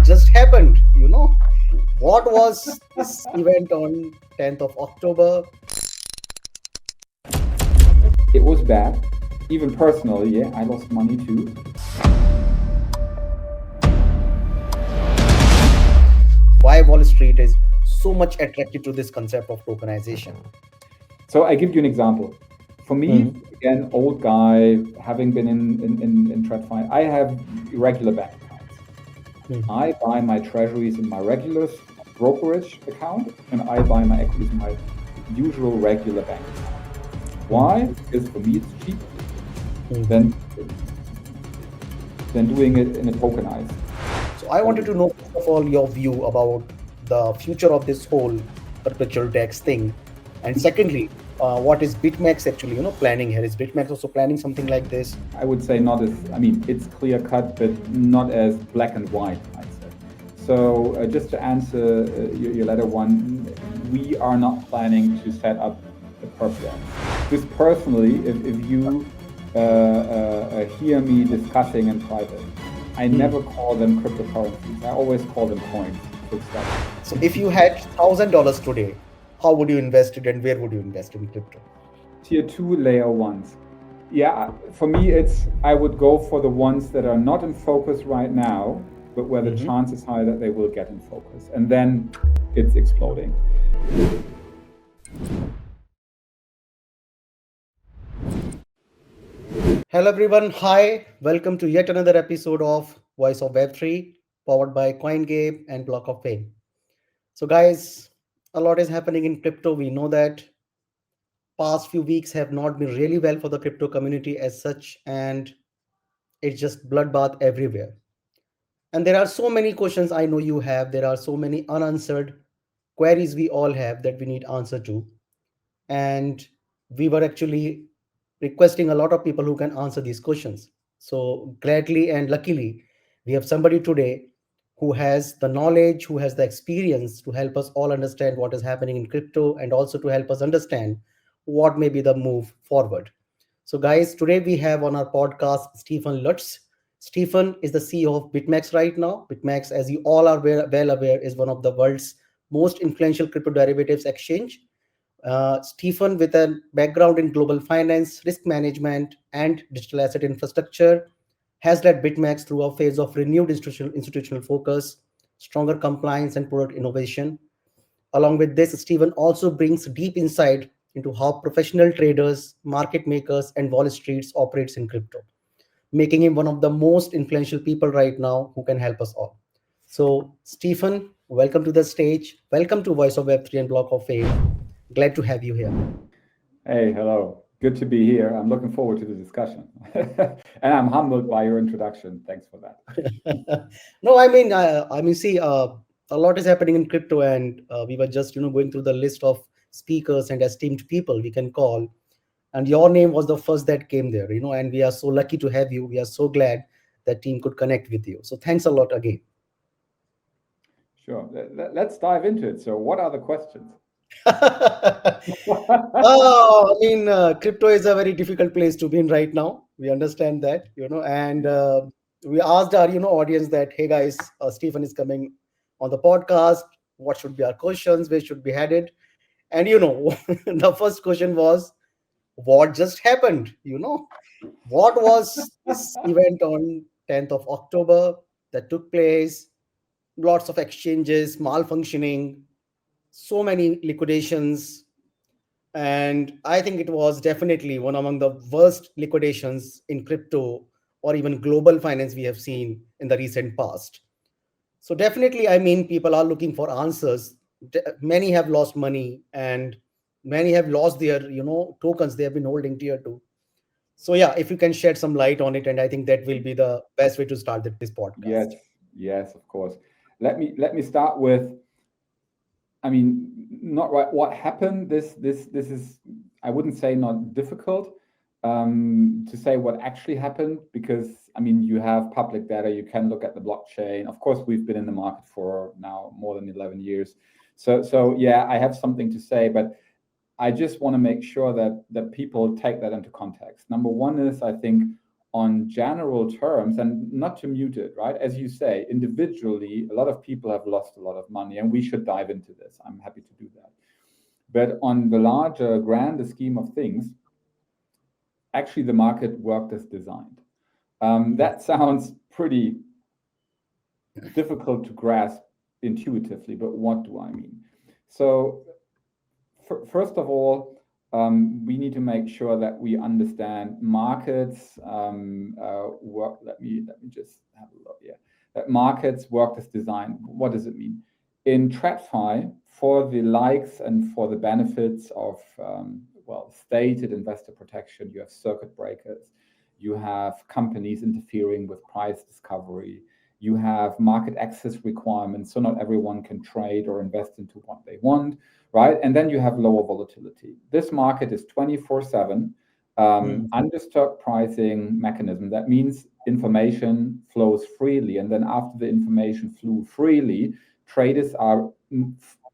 what just happened? What was this event on 10th of October? It was bad. Even personally, yeah, I lost money too. Why Wall Street is so much attracted to this concept of tokenization? So I give you an example. For me, again, old guy, having been in TradFi, I have irregular bank accounts. I buy my treasuries in my regular brokerage account, and I buy my equities in my usual regular bank account. Why? Because for me it's cheaper than doing it in a tokenized. So I wanted to know, first of all, your view about the future of this whole Perpetual DEX thing. And secondly, what is BitMEX actually, planning here? Is BitMEX also planning something like this? I would say not as, it's clear cut, but not as black and white, I'd say. So just to answer your latter one, we are not planning to set up a perp. Just personally, if you hear me discussing in private, I never call them cryptocurrencies. I always call them coins. So if you had $1,000 today, how would you invest it and where would you invest in crypto? Tier 2, layer 1s. Yeah, for me, I would go for the ones that are not in focus right now, but where the chance is high that they will get in focus. And then it's exploding. Hello everyone, hi, welcome to yet another episode of Voice of Web3, powered by CoinGame and Block of Fame. So guys, a lot is happening in crypto. We know that past few weeks have not been really well for the crypto community as such, and it's just bloodbath everywhere. And there are so many questions I know you have. There are so many unanswered queries we all have that we need answer to. And we were actually requesting a lot of people who can answer these questions. So gladly and luckily, we have somebody today who has the knowledge, who has the experience to help us all understand what is happening in crypto and also to help us understand what may be the move forward. So guys, today we have on our podcast Stephan Lutz. Stephan is the CEO of BitMEX right now. BitMEX, as you all are well aware, is one of the world's most influential crypto derivatives exchange. Stephan, with a background in global finance, risk management, and digital asset infrastructure, has led BitMEX through a phase of renewed institutional focus, stronger compliance, and product innovation. Along with this, Stephan also brings deep insight into how professional traders, market makers, and Wall Street operates in crypto, making him one of the most influential people right now who can help us all. So, Stephan, welcome to the stage. Welcome to Voice of Web3 and Block of Fame. Glad to have you here. Hey, hello. Good to be here. I'm looking forward to the discussion. And I'm humbled by your introduction. Thanks for that. No, see, a lot is happening in crypto, and we were just, going through the list of speakers and esteemed people we can call, and your name was the first that came there, and we are so lucky to have you. We are so glad that team could connect with you. So thanks a lot again. Sure. Let's dive into it. So what are the questions? Crypto is a very difficult place to be in right now. We understand that, and we asked our, audience that, hey guys, Stephan is coming on the podcast. What should be our questions? Where should be headed? And, the first question was, what just happened? What was this event on 10th of October that took place? Lots of exchanges, malfunctioning, so many liquidations, and I think it was definitely one among the worst liquidations in crypto or even global finance we have seen in the recent past. So definitely, people are looking for answers. Many have lost money and many have lost their, tokens they have been holding tier 2. So yeah, if you can shed some light on it, and I think that will be the best way to start this podcast. Yes, of course. Let me start with, not right. What happened? This is, I wouldn't say not difficult to say what actually happened, because you have public data. You can look at the blockchain. Of course, we've been in the market for now more than 11 years. So yeah, I have something to say, but I just want to make sure that people take that into context. Number one is, I think on general terms, and not to mute it, right? As you say, individually, a lot of people have lost a lot of money, and we should dive into this. I'm happy to do that. But on the larger, grander scheme of things, actually the market worked as designed. That sounds pretty difficult to grasp intuitively, but what do I mean? So first of all, we need to make sure that we understand markets work. Let me just have a look. Yeah, that markets work as designed. What does it mean? In TradFi, for the likes and for the benefits of stated investor protection, you have circuit breakers, you have companies interfering with price discovery, you have market access requirements, so not everyone can trade or invest into what they want, right? And then you have lower volatility. This market is 24/7 undisturbed pricing mechanism. That means information flows freely, and then after the information flew freely, traders are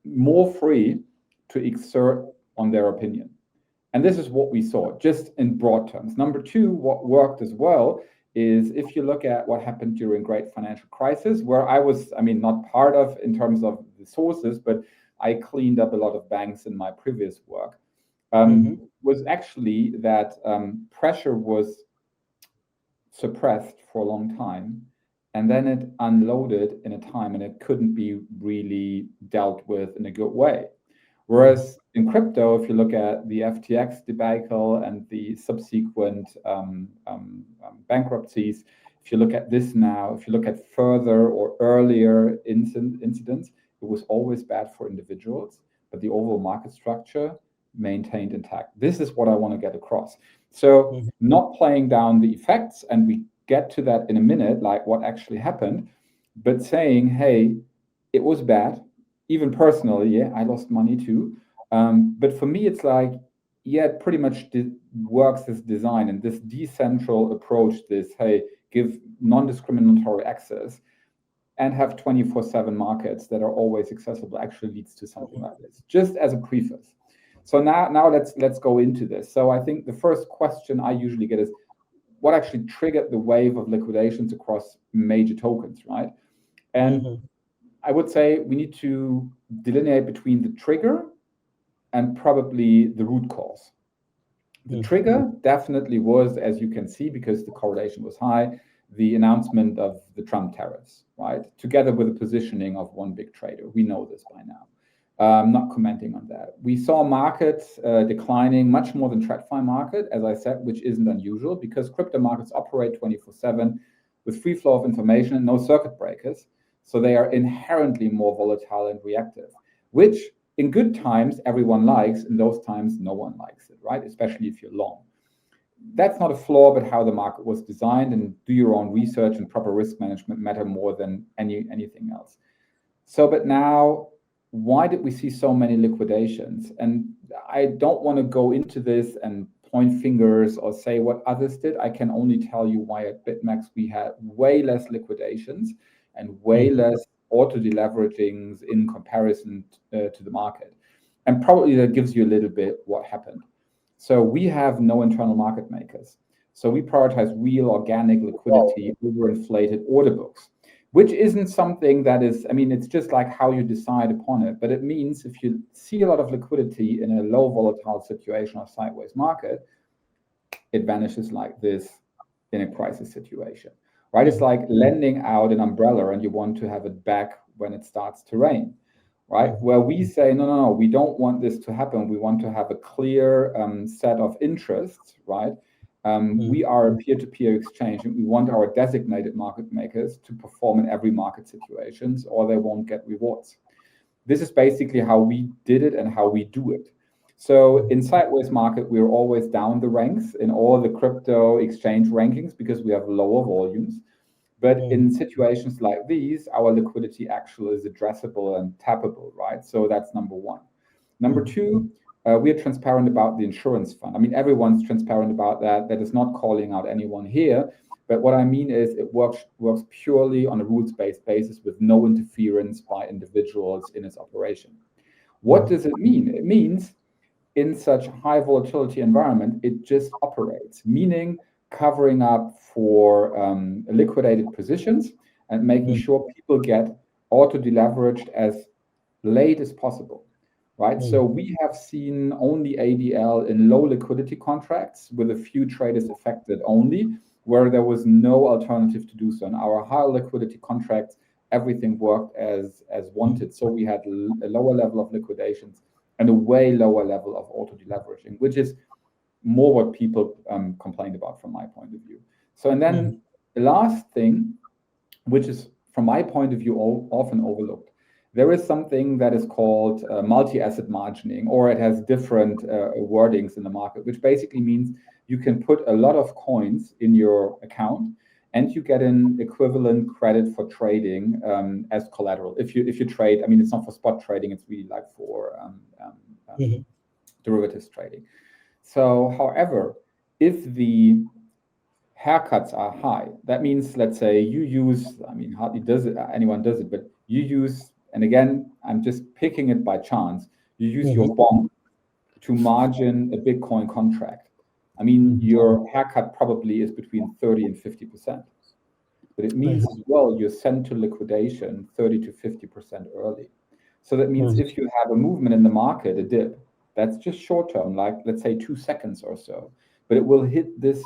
more free to exert on their opinion. And this is what we saw, just in broad terms. Number two, what worked as well is if you look at what happened during great financial crisis, where I was, not part of in terms of the sources, but I cleaned up a lot of banks in my previous work, was actually that pressure was suppressed for a long time, and then it unloaded in a time, and it couldn't be really dealt with in a good way. Whereas in crypto, if you look at the FTX debacle and the subsequent bankruptcies, if you look at this now, if you look at further or earlier incidents, it was always bad for individuals, but the overall market structure maintained intact. This is what I want to get across. So not playing down the effects, and we get to that in a minute, like what actually happened, but saying, hey, it was bad. Even personally, yeah, I lost money too. But for me, it's like, yeah, it pretty much works as design. And this decentral approach, this, hey, give non-discriminatory access and have 24/7 markets that are always accessible actually leads to something like this, just as a preface. So now let's go into this. So I think the first question I usually get is, what actually triggered the wave of liquidations across major tokens, right? And I would say we need to delineate between the trigger and probably the root cause. The trigger definitely was, as you can see, because the correlation was high, the announcement of the Trump tariffs, right? Together with the positioning of one big trader. We know this by now. I'm not commenting on that. We saw markets declining much more than TradFi market, as I said, which isn't unusual because crypto markets operate 24/7 with free flow of information and no circuit breakers. So they are inherently more volatile and reactive, which in good times everyone likes, in those times no one likes it, right? Especially if you're long. That's not a flaw, but how the market was designed, and do your own research and proper risk management matter more than anything else. So, but now, why did we see so many liquidations? And I don't want to go into this and point fingers or say what others did. I can only tell you why at BitMEX we had way less liquidations and way less auto deleveragings in comparison to the market. And probably that gives you a little bit what happened. So we have no internal market makers. So we prioritize real organic liquidity over inflated order books, which isn't something that is, it's just like how you decide upon it. But it means if you see a lot of liquidity in a low volatile situation or sideways market, it vanishes like this in a crisis situation. Right? It's like lending out an umbrella and you want to have it back when it starts to rain, right? Where we say, no, we don't want this to happen. We want to have a clear set of interests, right? We are a peer-to-peer exchange, and we want our designated market makers to perform in every market situations, or they won't get rewards. This is basically how we did it and how we do it. So in sideways market, we're always down the ranks in all the crypto exchange rankings because we have lower volumes. But in situations like these, our liquidity actually is addressable and tappable, right? So that's number one. Number two, we are transparent about the insurance fund. Everyone's transparent about that. That is not calling out anyone here. But what I mean is it works purely on a rules-based basis with no interference by individuals in its operation. What does it mean? It means in such high volatility environment, it just operates, meaning covering up for liquidated positions and making sure people get auto deleveraged as late as possible, right? So we have seen only ADL in low liquidity contracts with a few traders affected only, where there was no alternative to do so. In our higher liquidity contracts, everything worked as wanted. So we had a lower level of liquidations and a way lower level of auto deleveraging, which is more what people complained about from my point of view. So, and then the last thing, which is from my point of view often overlooked, there is something that is called multi-asset margining, or it has different wordings in the market, which basically means you can put a lot of coins in your account and you get an equivalent credit for trading as collateral. If you trade, I mean, it's not for spot trading, it's really like for derivatives trading. So, however, if the haircuts are high, that means, let's say you use, I mean, hardly anyone does it, but you use, and again, I'm just picking it by chance, you use your bond to margin a Bitcoin contract. I mean, your haircut probably is between 30 and 50%. But it means as well, you're sent to liquidation 30 to 50% early. So that means if you have a movement in the market, a dip, that's just short term, like let's say 2 seconds or so, but it will hit this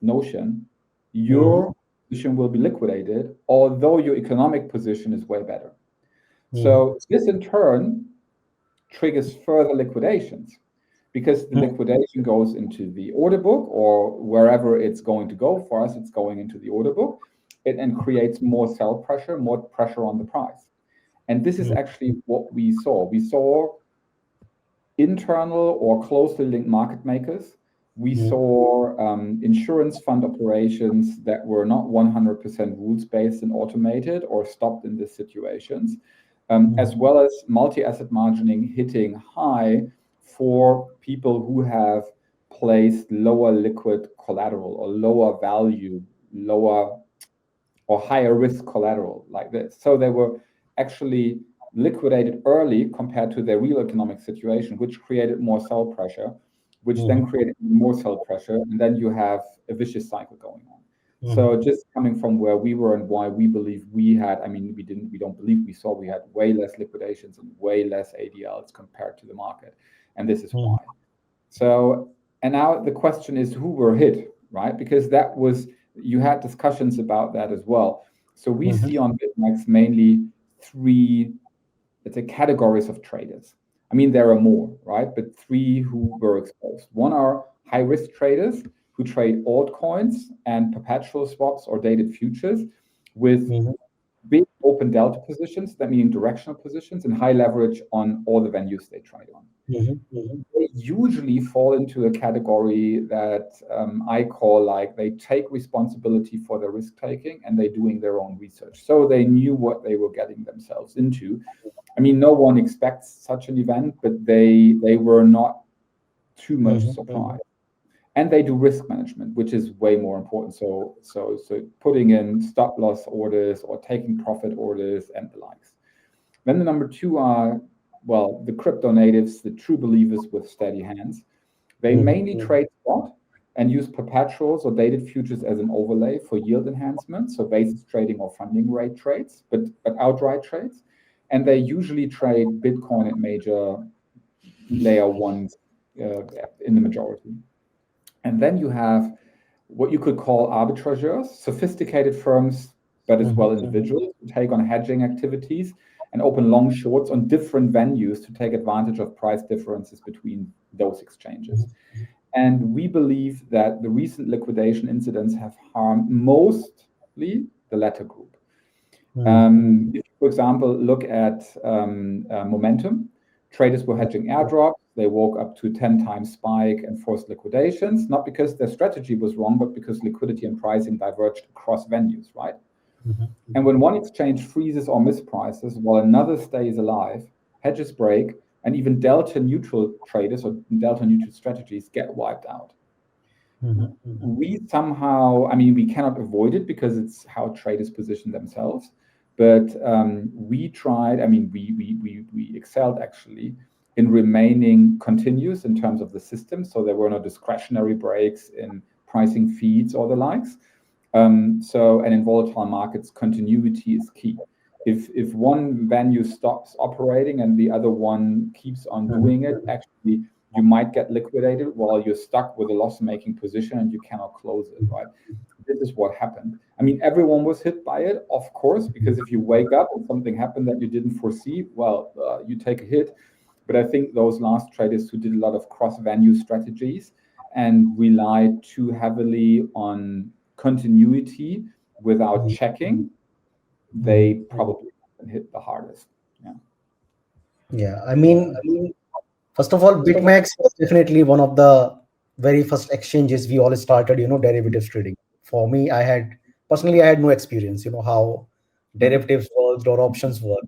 notion, your position will be liquidated, although your economic position is way better. So this in turn triggers further liquidations, because the liquidation goes into the order book, or wherever it's going to go. For us, it's going into the order book, and creates more sell pressure, more pressure on the price. And this is actually what we saw. We saw internal or closely linked market makers. We saw insurance fund operations that were not 100% rules-based and automated or stopped in these situations, as well as multi-asset margining hitting high for people who have placed lower liquid collateral or lower value, lower or higher risk collateral like this. So they were actually liquidated early compared to their real economic situation, which created more sell pressure, which then created more sell pressure, and then you have a vicious cycle going on. So just coming from where we were and why we believe we had, I mean, we don't believe, we saw we had way less liquidations and way less ADLs compared to the market. And this is why. So, and now the question is who were hit, right? Because that was, you had discussions about that as well. So we see on BitMEX mainly three, let's say, categories of traders. I mean, there are more, right? But three who were exposed. One are high-risk traders who trade altcoins and perpetual swaps or dated futures with big open delta positions, that meaning directional positions, and high leverage on all the venues they trade on. They usually fall into a category that I call, like, they take responsibility for their risk taking and they're doing their own research. So they knew what they were getting themselves into. I mean, no one expects such an event, but they were not too much surprised. And they do risk management, which is way more important. So putting in stop loss orders or taking profit orders and the likes. Then the number two are, well, the crypto natives, the true believers with steady hands. They mainly trade spot and use perpetuals or dated futures as an overlay for yield enhancement, so basis trading or funding rate trades, but outright trades. And they usually trade Bitcoin at major layer ones in the majority. And then you have what you could call arbitrageurs, sophisticated firms, but as well individuals who take on hedging activities and open long shorts on different venues to take advantage of price differences between those exchanges. And we believe that the recent liquidation incidents have harmed mostly the latter group. If you, for example, look at momentum, traders were hedging airdrops. They woke up to 10 times spike and forced liquidations, not because their strategy was wrong, but because liquidity and pricing diverged across venues, right? And when one exchange freezes or misprices while another stays alive, hedges break, and even delta neutral traders or delta neutral strategies get wiped out. We somehow, I mean, we cannot avoid it because it's how traders position themselves. But we tried, I mean, we excelled actually in remaining continuous in terms of the system. So there were no discretionary breaks in pricing feeds or the likes. And in volatile markets, continuity is key. If one venue stops operating and the other one keeps on doing it, actually you might get liquidated while you're stuck with a loss-making position and you cannot close it, right? This is what happened. I mean, everyone was hit by it, of course, because if you wake up and something happened that you didn't foresee, well, you take a hit. But I think those last traders who did a lot of cross-venue strategies and relied too heavily on continuity without checking, they probably hit the hardest. Yeah. Yeah, I mean, first of all, BitMEX was definitely one of the very first exchanges we all started, derivatives trading. For me, I had no experience, how derivatives worked or options work.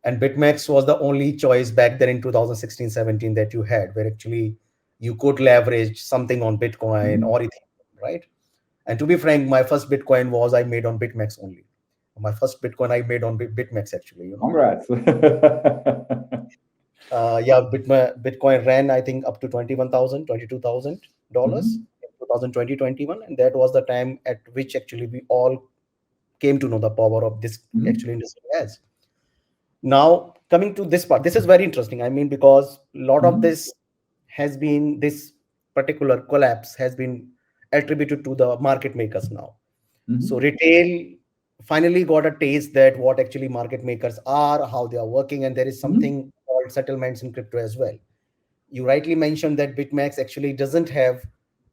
And BitMEX was the only choice back then in 2016-17 that you had, where actually you could leverage something on Bitcoin or Ethereum, right? And to be frank, my first Bitcoin was I made on BitMEX only. My first Bitcoin I made on BitMEX actually. Congrats. Yeah, Bitcoin ran I think up to $22,000 in 2020-21, and that was the time at which actually we all came to know the power of this actually industry has. Now coming to this part, this is very interesting. I mean, because a lot of this particular collapse has been attributed to the market makers now. So retail finally got a taste that what actually market makers are, how they are working, and there is something called settlements in crypto as well. You rightly mentioned that BitMEX actually doesn't have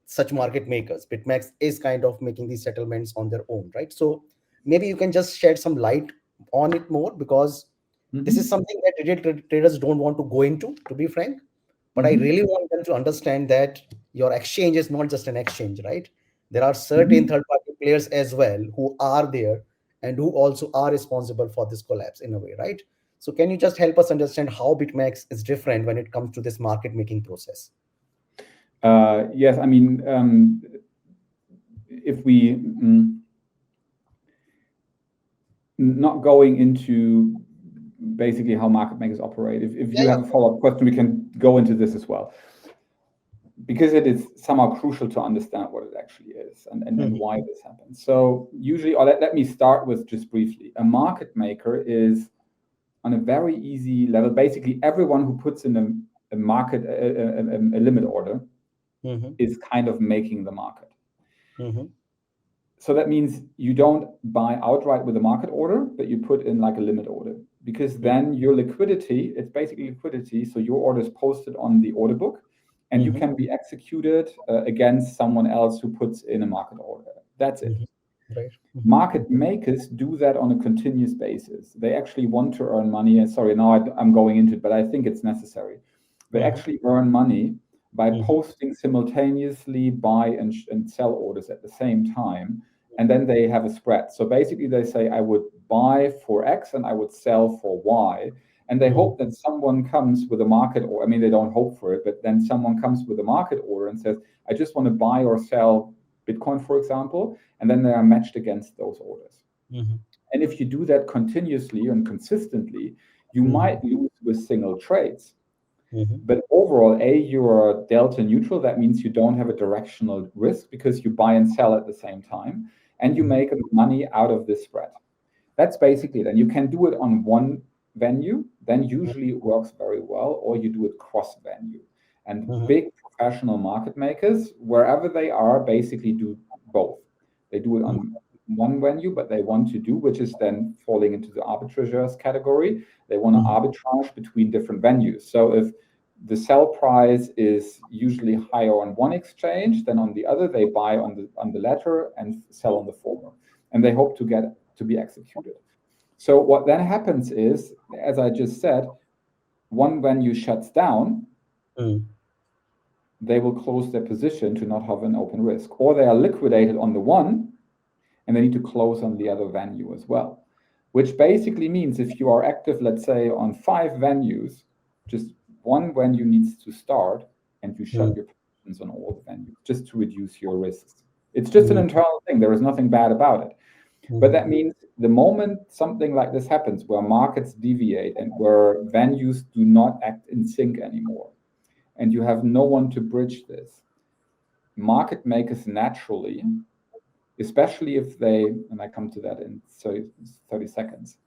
such market makers. BitMEX is kind of making these settlements on their own, right? So maybe you can just shed some light on it more, because this is something that retail traders don't want to go into, to be frank. But I really want them to understand that your exchange is not just an exchange, right? There are certain third party players as well who are there and who also are responsible for this collapse in a way, right? So can you just help us understand how BitMEX is different when it comes to this market making process? Yes, I mean, if we not going into basically how market makers operate, if you have a follow-up question, we can go into this as well, because it is somehow crucial to understand what it actually is and why this happens. So usually, or let me start with just briefly, a market maker is on a very easy level, basically everyone who puts in a market, a limit order is kind of making the market. So that means you don't buy outright with a market order, but you put in like a limit order, because then your liquidity, it's basically liquidity. So your order is posted on the order book and you can be executed against someone else who puts in a market order. That's it. Right. Market makers do that on a continuous basis. They actually want to earn money. And sorry, now I'm going into it, but I think it's necessary. They actually earn money by posting simultaneously buy and sell orders at the same time. And then they have a spread. So basically they say, I would buy for X and I would sell for Y. And they hope that someone comes with a market order. I mean, they don't hope for it, but then someone comes with a market order and says, I just want to buy or sell Bitcoin, for example, and then they are matched against those orders. And if you do that continuously and consistently, you might lose with single trades. But overall, you are delta neutral. That means you don't have a directional risk because you buy and sell at the same time, and you make money out of this spread. That's basically it. And you can do it on one venue, then usually it works very well, or you do it cross venue. And big professional market makers, wherever they are, basically do both. They do it on one venue, but they want to do, which is then falling into the arbitrageurs category. They want to arbitrage between different venues. So if the sell price is usually higher on one exchange than on the other, they buy on the latter and sell on the former. And they hope to get to be executed. So what then happens is, as I just said, one venue shuts down, they will close their position to not have an open risk, or they are liquidated on the one and they need to close on the other venue as well, which basically means if you are active, let's say on 5 venues, just one venue needs to start and you shut your positions on all the venues just to reduce your risks. It's just an internal thing. There is nothing bad about it. But that means the moment something like this happens, where markets deviate and where venues do not act in sync anymore, and you have no one to bridge this, market makers naturally, especially if they, and I come to that in 30 seconds,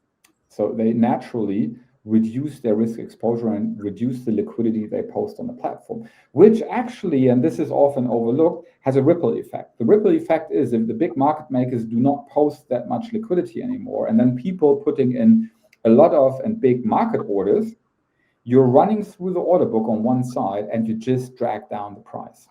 so they naturally reduce their risk exposure and reduce the liquidity they post on the platform, which actually, and this is often overlooked, has a ripple effect. The ripple effect is if the big market makers do not post that much liquidity anymore, and then people putting in a lot of and big market orders, you're running through the order book on one side and you just drag down the price.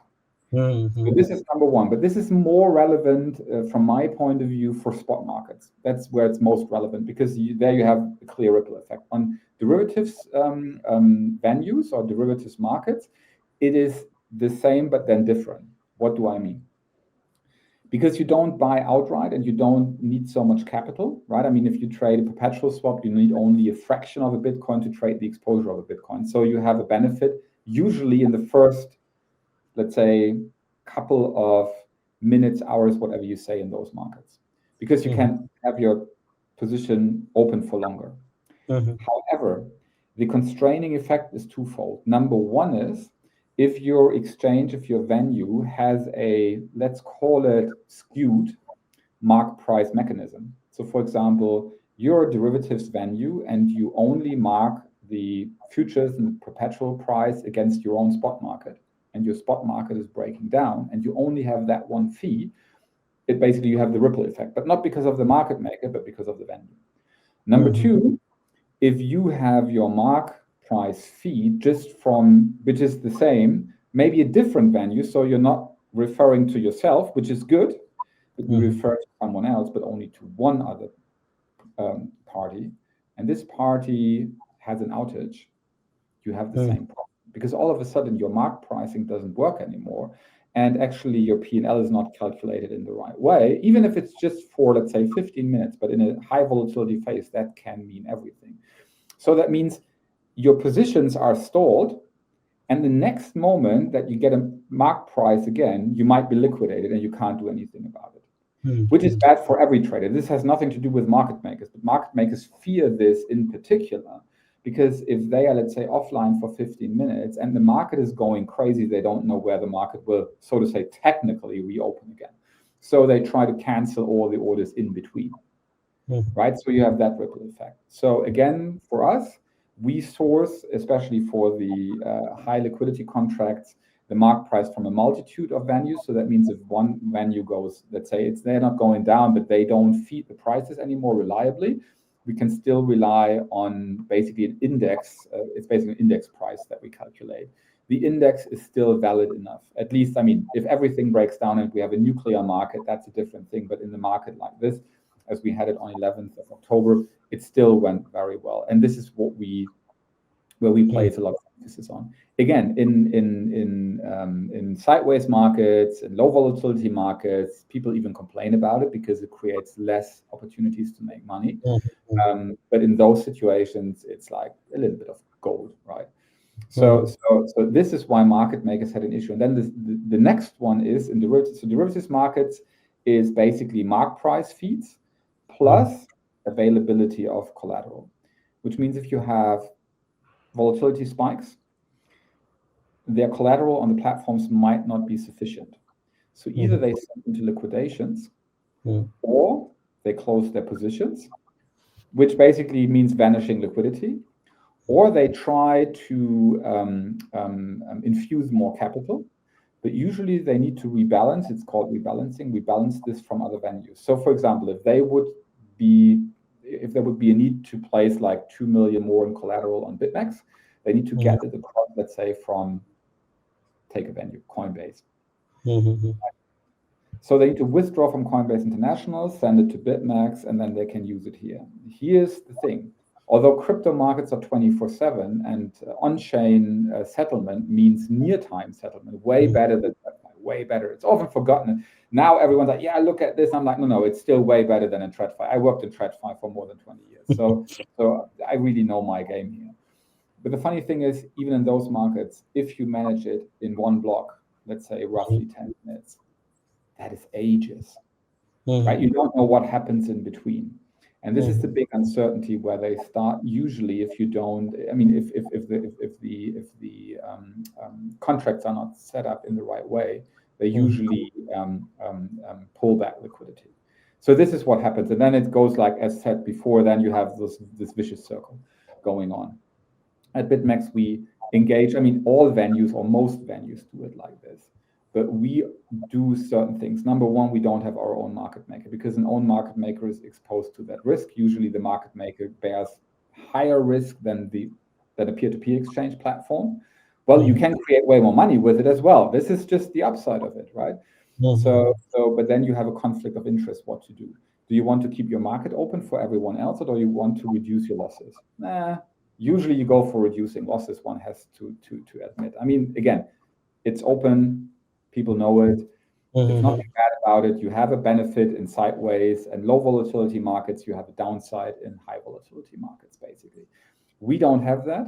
So this is number one, but this is more relevant from my point of view for spot markets. That's where it's most relevant because there you have a clear ripple effect. On derivatives venues or derivatives markets, it is the same but then different. What do I mean? Because you don't buy outright and you don't need so much capital, right? I mean, if you trade a perpetual swap, you need only a fraction of a Bitcoin to trade the exposure of a Bitcoin. So you have a benefit usually in the first, let's say, couple of minutes, hours, whatever you say in those markets, because you can have your position open for longer. However, the constraining effect is twofold. Number one is if your exchange, if your venue has a, let's call it skewed mark price mechanism. So for example, you're a derivatives venue and you only mark the futures and the perpetual price against your own spot market, and your spot market is breaking down, and you only have that one fee, it basically you have the ripple effect, but not because of the market maker, but because of the venue. Number two, if you have your mark price fee just from, which is the same, maybe a different venue, so you're not referring to yourself, which is good, but you refer to someone else, but only to one other party, and this party has an outage, you have the same problem. Because all of a sudden your mark pricing doesn't work anymore, and actually your P&L is not calculated in the right way, even if it's just for, let's say, 15 minutes, but in a high volatility phase, that can mean everything. So that means your positions are stalled, and the next moment that you get a mark price again, you might be liquidated and you can't do anything about it, which is bad for every trader. This has nothing to do with market makers, but market makers fear this in particular. Because if they are, let's say, offline for 15 minutes and the market is going crazy, they don't know where the market will, so to say, technically reopen again. So they try to cancel all the orders in between, right? So you have that ripple effect. So again, for us, we source, especially for the high liquidity contracts, the mark price from a multitude of venues. So that means if one venue goes, let's say they're not going down, but they don't feed the prices anymore reliably, we can still rely on basically an index. It's basically an index price that we calculate. The index is still valid enough. At least, I mean, if everything breaks down and we have a nuclear market, that's a different thing. But in the market like this, as we had it on 11th of October, it still went very well. And this is where we place a lot of emphasis on. Again, in sideways markets, in low volatility markets, people even complain about it because it creates less opportunities to make money. But in those situations, it's like a little bit of gold, right? So this is why market makers had an issue. And then the next one is in derivatives. So derivatives markets is basically mark price feeds plus availability of collateral, which means if you have volatility spikes, their collateral on the platforms might not be sufficient. So either they send into liquidations or they close their positions, which basically means vanishing liquidity, or they try to infuse more capital, but usually they need to rebalance. It's called rebalancing. Rebalance this from other venues. So for example, if there would be a need to place like 2 million more in collateral on BitMEX, they need to get it across, let's say, from, take a venue, Coinbase. So they need to withdraw from Coinbase International, send it to BitMEX, and then they can use it here. Here's the thing. Although crypto markets are 24/7 and on-chain settlement means near-time settlement, way better than TradFi, way better. It's often forgotten. Now everyone's like, yeah, look at this. I'm like, no, it's still way better than in TradFi. I worked in TradFi for more than 20 years. So I really know my game here. But the funny thing is, even in those markets, if you manage it in one block, let's say roughly 10 minutes, that is ages, right? You don't know what happens in between. And this is the big uncertainty where they start. Usually, if you don't, I mean, if the contracts are not set up in the right way, they usually pull that liquidity. So this is what happens. And then it goes like, as said before, then you have this vicious circle going on. At BitMEX, we engage, I mean, all venues or most venues do it like this. But we do certain things. Number one, we don't have our own market maker because an own market maker is exposed to that risk. Usually the market maker bears higher risk than a peer-to-peer exchange platform. Well, you can create way more money with it as well. This is just the upside of it, right? So, but then you have a conflict of interest what to do. Do you want to keep your market open for everyone else, or do you want to reduce your losses? Usually you go for reducing losses, one has to admit. I mean, again, it's open, people know it. It's nothing bad about it. You have a benefit in sideways and low volatility markets. You have a downside in high volatility markets, basically. We don't have that.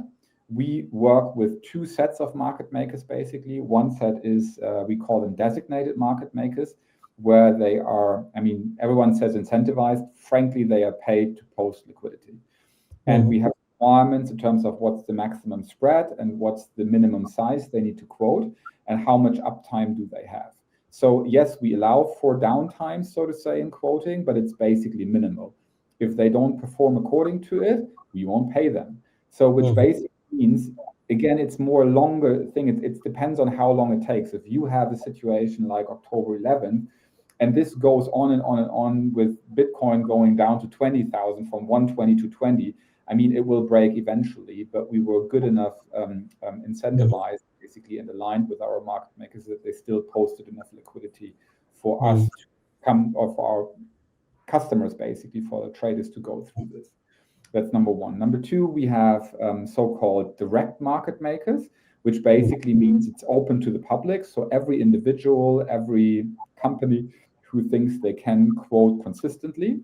We work with two sets of market makers, basically. One set is, we call them designated market makers, where they are, I mean, everyone says incentivized. Frankly, they are paid to post liquidity. And we have requirements in terms of what's the maximum spread and what's the minimum size they need to quote and how much uptime do they have. So yes, we allow for downtime, so to say, in quoting, but it's basically minimal. If they don't perform according to it, we won't pay them. So which basically means, again, it's more longer thing. It depends on how long it takes. If you have a situation like October 11th, and this goes on and on and on with Bitcoin going down to 20,000 from 120 to 20, I mean, it will break eventually, but we were good enough incentivized, basically, and aligned with our market makers that they still posted enough liquidity for us to come, or for our customers, basically, for the traders to go through this. That's number one. Number two, we have so-called direct market makers, which basically means it's open to the public. So every individual, every company who thinks they can quote consistently,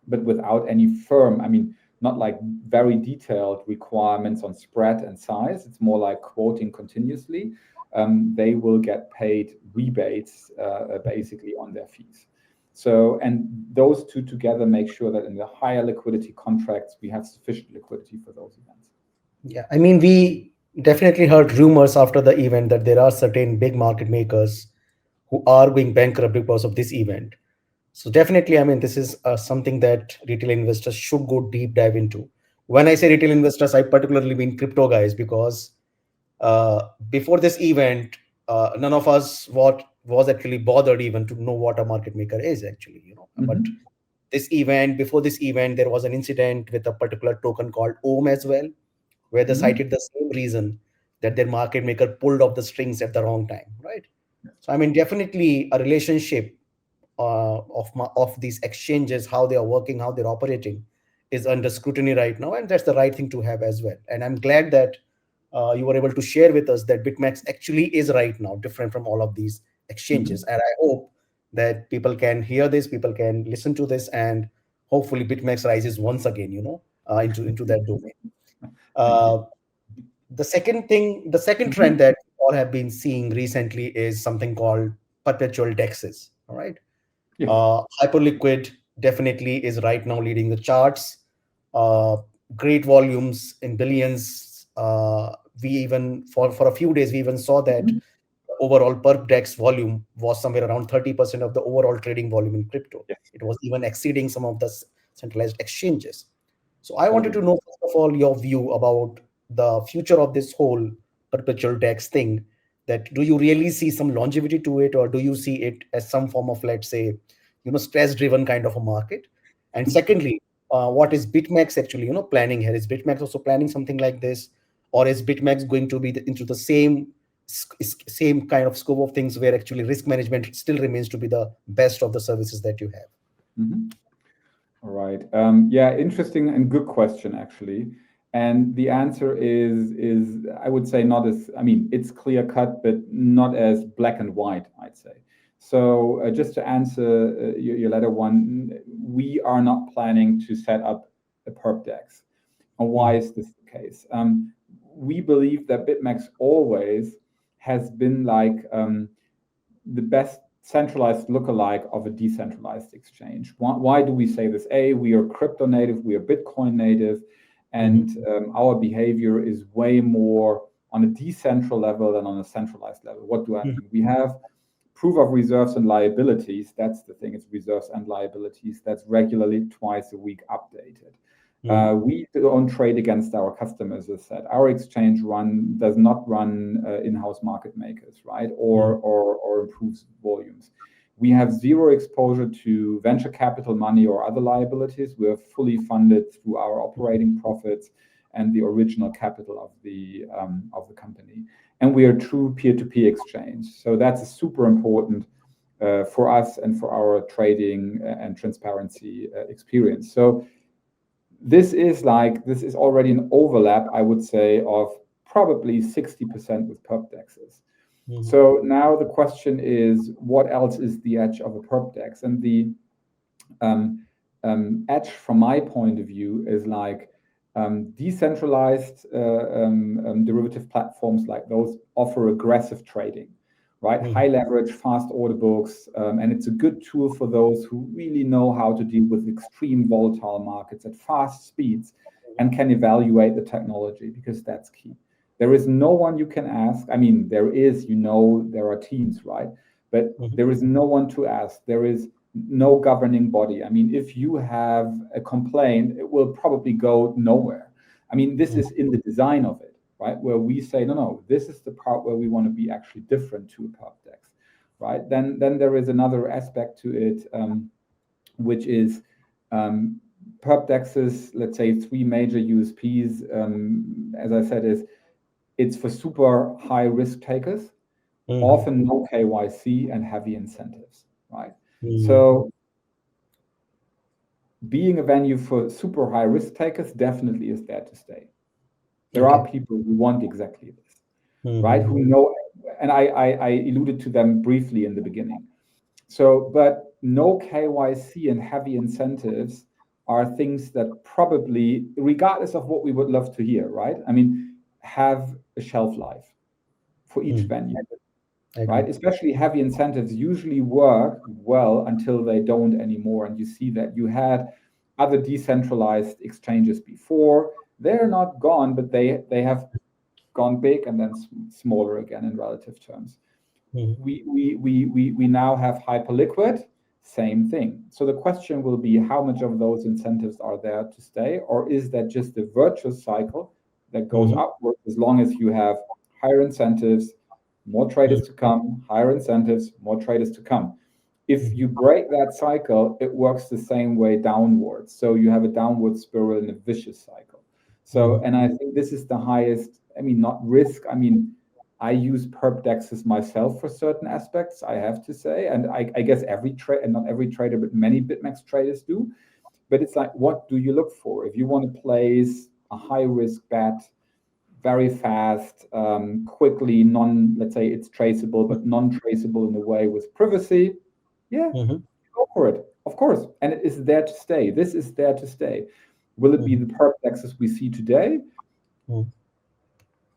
but without any firm, I mean, not like very detailed requirements on spread and size. It's more like quoting continuously. They will get paid rebates basically on their fees. So, and those two together make sure that in the higher liquidity contracts, we have sufficient liquidity for those events. Yeah, I mean, we definitely heard rumors after the event that there are certain big market makers who are going bankrupt because of this event. So definitely, I mean, this is something that retail investors should go deep dive into. When I say retail investors, I particularly mean crypto guys, because before this event, none of us was actually bothered even to know what a market maker is actually, you know. But before this event, there was an incident with a particular token called OM as well, where they cited the same reason, that their market maker pulled off the strings at the wrong time, right? So I mean, definitely a relationship of these exchanges, how they are working, how they're operating, is under scrutiny right now, and that's the right thing to have as well. And I'm glad that you were able to share with us that BitMEX actually is right now different from all of these exchanges. And I hope that people can hear this, people can listen to this, and hopefully BitMEX rises once again, you know, into that domain. The second trend that all have been seeing recently is something called perpetual dexes. All right. Yes. Hyperliquid definitely is right now leading the charts. Great volumes in billions. We even for a few days we even saw that overall perp dex volume was somewhere around 30% of the overall trading volume in crypto. Yes. It was even exceeding some of the centralized exchanges. So I wanted to know, first of all, your view about the future of this whole perpetual DEX thing. That do you really see some longevity to it, or do you see it as some form of, let's say, you know, stress-driven kind of a market? And secondly, what is BitMEX actually, you know, planning here? Is BitMEX also planning something like this, or is BitMEX going to be into the same kind of scope of things where actually risk management still remains to be the best of the services that you have? All right. Yeah, interesting and good question, actually. And the answer is I would say not as, I mean, it's clear cut, but not as black and white, I'd say. So just to answer your latter one, we are not planning to set up a perp DEX. And why is this the case? We believe that BitMEX always has been like the best centralized lookalike of a decentralized exchange. Why do we say this? A, we are crypto native, we are Bitcoin native, and our behavior is way more on a decentral level than on a centralized level. What do I mean? We have proof of reserves and liabilities, that's the thing, it's reserves and liabilities, that's regularly twice a week updated. We don't trade against our customers, as said. Our exchange does not run in-house market makers, right? Or improves volumes. We have zero exposure to venture capital money or other liabilities. We're fully funded through our operating profits and the original capital of the company. And we are a true peer-to-peer exchange. So that's super important for us and for our trading and transparency experience. So this is already an overlap, I would say, of probably 60% with perp dexes. So now the question is, what else is the edge of a perp dex? And the edge, from my point of view, is like decentralized derivative platforms like those offer aggressive trading, right? High leverage, fast order books, and it's a good tool for those who really know how to deal with extreme volatile markets at fast speeds and can evaluate the technology, because that's key. There is no one you can ask. I mean, there are teams, right? But there is no one to ask. There is no governing body. I mean, if you have a complaint, it will probably go nowhere. I mean, this is in the design of it, right? Where we say, no, this is the part where we want to be actually different to a perp dex, right? Then there is another aspect to it, which is perp dexes, let's say 3 major USPs, as I said, is it's for super high risk takers, often no KYC and heavy incentives, right? So being a venue for super high risk takers definitely is there to stay. There are people who want exactly this, right? Who know, and I alluded to them briefly in the beginning. So, but no KYC and heavy incentives are things that probably, regardless of what we would love to hear, right? I mean, have a shelf life for each venue, right? Especially heavy incentives usually work well until they don't anymore. And you see that you had other decentralized exchanges before. They're not gone, but they have gone big and then smaller again in relative terms. We now have Hyperliquid, same thing. So the question will be, how much of those incentives are there to stay, or is that just a virtuous cycle that goes upward as long as you have higher incentives, more traders to come, higher incentives, more traders to come. If you break that cycle, it works the same way downwards. So you have a downward spiral in a vicious cycle. So, and I think this is the highest, I mean, not risk. I mean, I use perp dexes myself for certain aspects, I have to say. And I guess every trade, and not every trader, but many BitMEX traders do. But it's like, what do you look for? If you want to place a high risk bet, very fast, quickly, let's say it's traceable, but non-traceable in a way with privacy, go for it, of course. And it is there to stay. This is there to stay. Will it be the perp dexes we see today?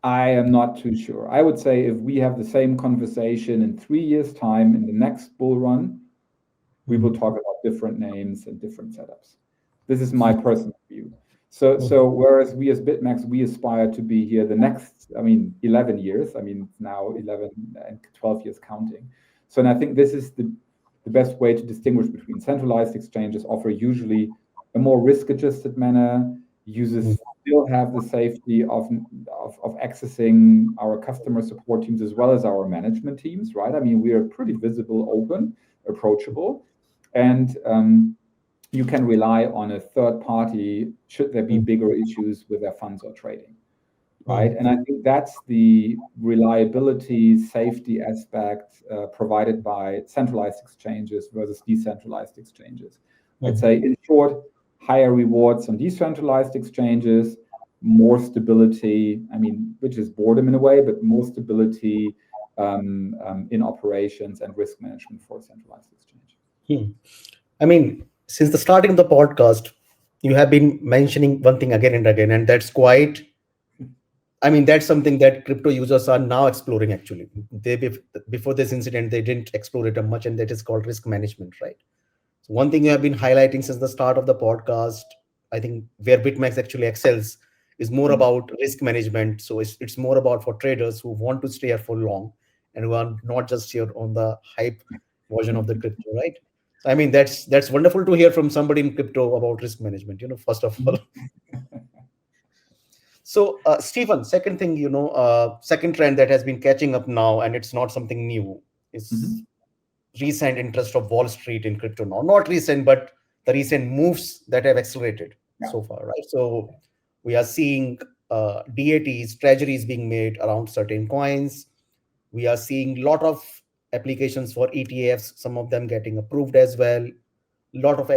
I am not too sure. I would say if we have the same conversation in 3 years' time in the next bull run, we will talk about different names and different setups. This is my personal view. So whereas we as BitMEX, we aspire to be here the next, 11 years, now 11 and 12 years counting. So, and I think this is the best way to distinguish between centralized exchanges offer usually a more risk-adjusted manner. Users still have the safety of accessing our customer support teams as well as our management teams, right? I mean, we are pretty visible, open, approachable, and you can rely on a third party should there be bigger issues with their funds or trading, right? And I think that's the reliability, safety aspect provided by centralized exchanges versus decentralized exchanges. I'd say, in short, higher rewards on decentralized exchanges, more stability, which is boredom in a way, but more stability in operations and risk management for a centralized exchange. Since the starting of the podcast, you have been mentioning one thing again and again, and that's quite, that's something that crypto users are now exploring actually. Before this incident, they didn't explore it much, and that is called risk management, right? So one thing you have been highlighting since the start of the podcast, I think where BitMEX actually excels is more about risk management. So it's more about for traders who want to stay here for long and who are not just here on the hype version of the crypto, right? So I mean, that's wonderful to hear from somebody in crypto about risk management. First of all. So, Stephen, second thing, second trend that has been catching up now, and it's not something new, is Mhm. recent interest of Wall Street in crypto now. Not recent, but the recent moves that have accelerated Yeah. so far, right? So, we are seeing DATs, treasuries being made around certain coins. We are seeing lot of applications for ETFs, some of them getting approved as well. Lot of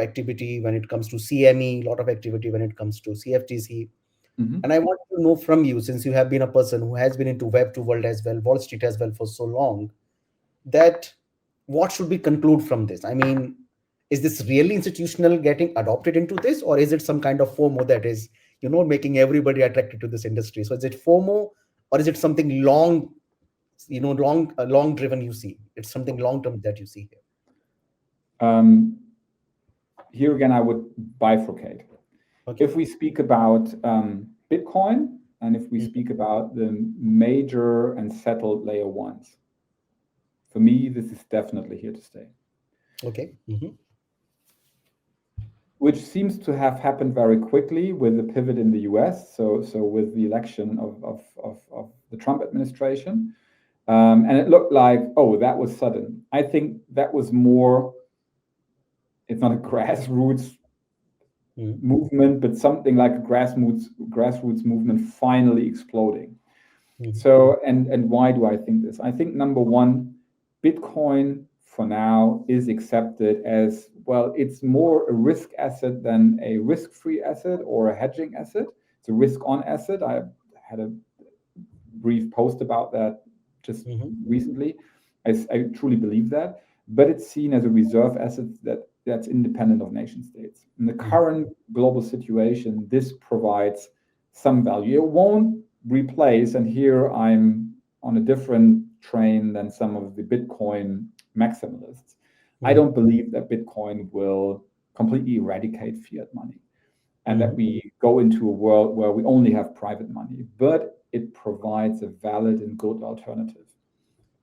activity when it comes to CME, lot of activity when it comes to CFTC. Mhm. And I want to know from you, since you have been a person who has been into Web2 world as well, Wall Street as well for so long, that what should we conclude from this? I mean, is this really institutional getting adopted into this, or is it some kind of FOMO that is, making everybody attracted to this industry? So is it FOMO, or is it something long, long driven you see? It's something long term that you see here. Um, Here again, I would bifurcate. Okay. If we speak about Bitcoin, and if we speak about the major and settled layer ones, for me, this is definitely here to stay, Okay. Mm-hmm. which seems to have happened very quickly with the pivot in the US. So with the election of the Trump administration. And it looked like, oh, that was sudden. I think that was more, it's not a grassroots Mm-hmm. movement, but something like a grassroots movement finally exploding. Mm-hmm. So, and why do I think this? I think number one, Bitcoin for now is accepted as, well, it's more a risk asset than a risk-free asset or a hedging asset. It's a risk-on asset. I had a brief post about that just Mm-hmm. recently. I truly believe that, but it's seen as a reserve asset that's independent of nation states. In the current global situation, this provides some value. It won't replace, and here I'm on a different train than some of the Bitcoin maximalists. I Mm-hmm. don't believe that Bitcoin will completely eradicate fiat money and that Mm-hmm. we go into a world where we only have private money, but it provides a valid and good alternative.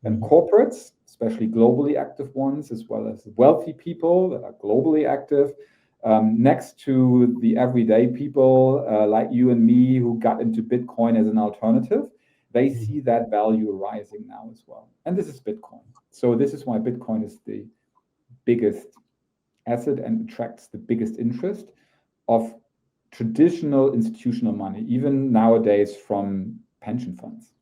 And Mm-hmm. corporates, especially globally active ones, as well as wealthy people that are globally active, next to the everyday people like you and me who got into Bitcoin as an alternative, they Mm-hmm. see that value rising now as well. And this is Bitcoin. So this is why Bitcoin is the biggest asset and attracts the biggest interest of traditional institutional money, even nowadays from pension funds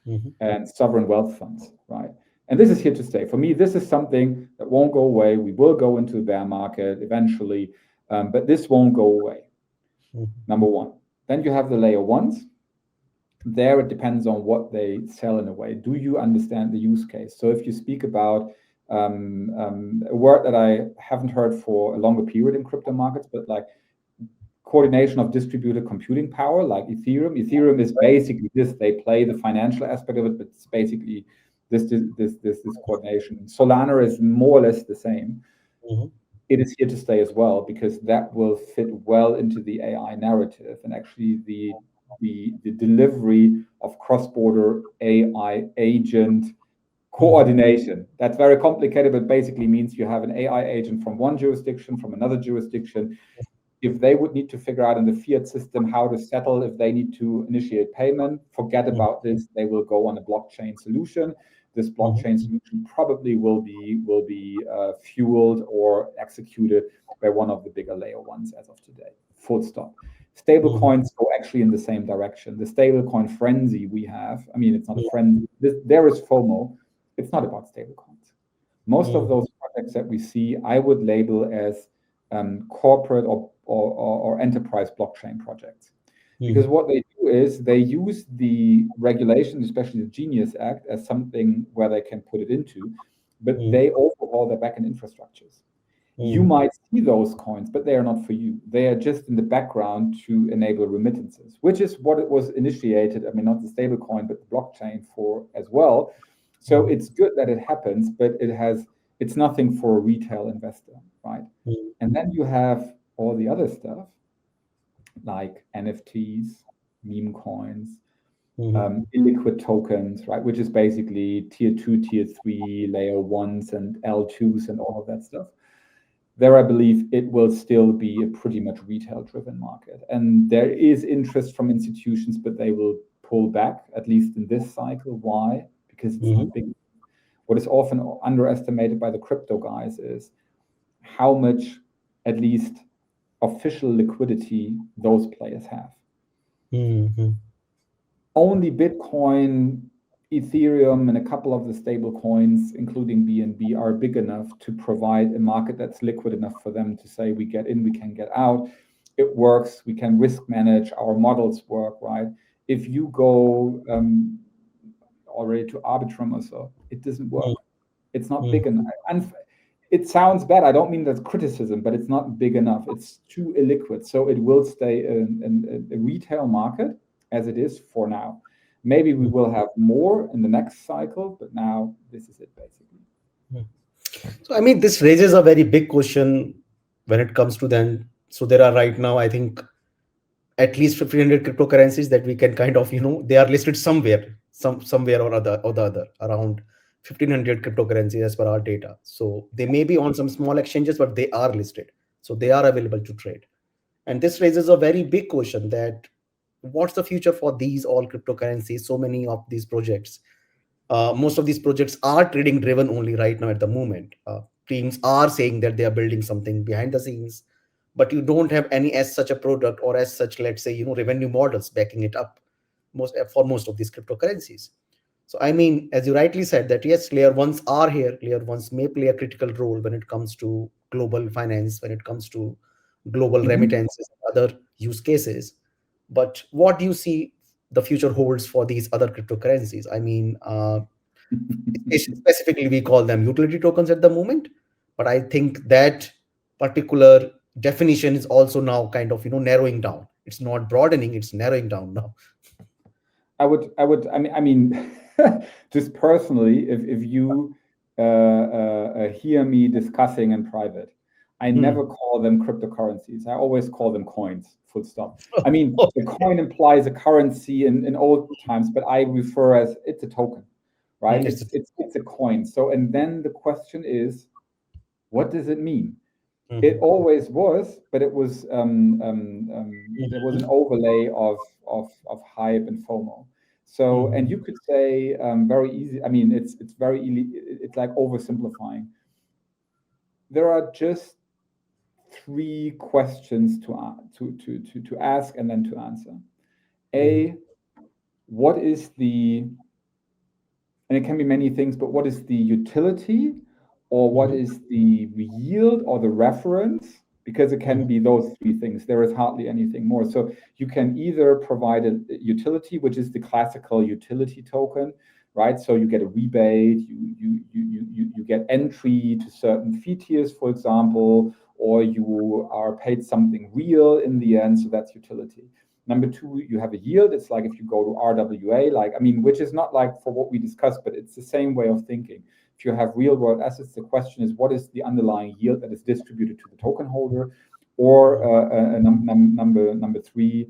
Mm-hmm. and sovereign wealth funds, right? And this is here to stay. For me, this is something that won't go away. We will go into a bear market eventually, but this won't go away. Number one. Then you have the layer ones. There it depends on what they sell in a way. Do you understand the use case? So if you speak about a word that I haven't heard for a longer period in crypto markets, but like coordination of distributed computing power, like Ethereum. Ethereum is basically this. They play the financial aspect of it, but it's basically this coordination. Solana is more or less the same. Mm-hmm. It is here to stay as well because that will fit well into the AI narrative and actually the delivery of cross-border AI agent coordination. That's very complicated, but basically means you have an AI agent from one jurisdiction, from another jurisdiction. If they would need to figure out in the fiat system how to settle, if they need to initiate payment, forget about this. They will go on a blockchain solution. This Mm-hmm. blockchain solution probably will be fueled or executed by one of the bigger layer ones as of today. Full stop. Stable Mm-hmm. coins go actually in the same direction. The stable coin frenzy we have, I mean, it's not a frenzy. There is FOMO. It's not about stable coins. Most of Mm-hmm. those projects that we see, I would label as corporate or enterprise blockchain projects. Because Mm-hmm. what they do is they use the regulation, especially the Genius Act, as something where they can put it into, but Mm-hmm. they overhaul their backend infrastructures. You Mm-hmm. might see those coins, but they are not for you. They are just in the background to enable remittances, which is what it was initiated. I mean, not the stable coin, but the blockchain for as well. So it's good that it happens, but it's nothing for a retail investor, right? And then you have all the other stuff like NFTs, meme coins, illiquid tokens, right, which is basically tier 2, tier 3, layer 1s and L2s and all of that stuff. There, I believe it will still be a pretty much retail-driven market. And there is interest from institutions, but they will pull back, at least in this cycle. Why? Because it's not big. What is often underestimated by the crypto guys is how much, at least, official liquidity those players have. Only Bitcoin, Ethereum, and a couple of the stable coins, including BNB, are big enough to provide a market that's liquid enough for them to say, we get in, we can get out. It works, we can risk manage, our models work, right? If you go already to Arbitrum or so, it doesn't work. It's not big enough. And it sounds bad. I don't mean that's criticism, but it's not big enough. It's too illiquid. So it will stay a retail market as it is for now. Maybe we will have more in the next cycle, but now this is it basically. So, I mean, this raises a very big question when it comes to then. So there are right now, I think, at least 1,500 cryptocurrencies that we can kind of, they are listed somewhere, somewhere or the other, around 1,500 cryptocurrencies as per our data. So they may be on some small exchanges, but they are listed. So they are available to trade. And this raises a very big question that what's the future for these all cryptocurrencies? So many of these projects, most of these projects are trading driven only right now at the moment. Teams are saying that they are building something behind the scenes, but you don't have any as such a product or as such, let's say, revenue models backing it up for most of these cryptocurrencies. So I mean, as you rightly said, that yes, layer ones are here. Layer ones may play a critical role when it comes to global finance, when it comes to global remittances, other use cases. But what do you see the future holds for these other cryptocurrencies? I mean, specifically, we call them utility tokens at the moment, but I think that particular definition is also now kind of narrowing down. It's not broadening; it's narrowing down now. I mean, just personally, if you hear me discussing in private, I never call them cryptocurrencies. I always call them coins, full stop. I mean, the coin implies a currency in old times, but I refer as it's a token, right? It's a coin. So, and then the question is, what does it mean? It always was, but it was there was an overlay of hype and FOMO. So, and you could say very easy. I mean, it's very it's like oversimplifying. There are just three questions to ask and then to answer. A, what is the, and it can be many things, but what is the utility, or what is the yield or the reference? Because it can be those three things. There is hardly anything more. So you can either provide a utility, which is the classical utility token, right? So you get a rebate, you get entry to certain fee tiers, for example, or you are paid something real in the end. So that's utility. Number two, you have a yield. It's like if you go to RWA, like, I mean, which is not like for what we discussed, but it's the same way of thinking. If you have real world assets, the question is, what is the underlying yield that is distributed to the token holder? Or number three,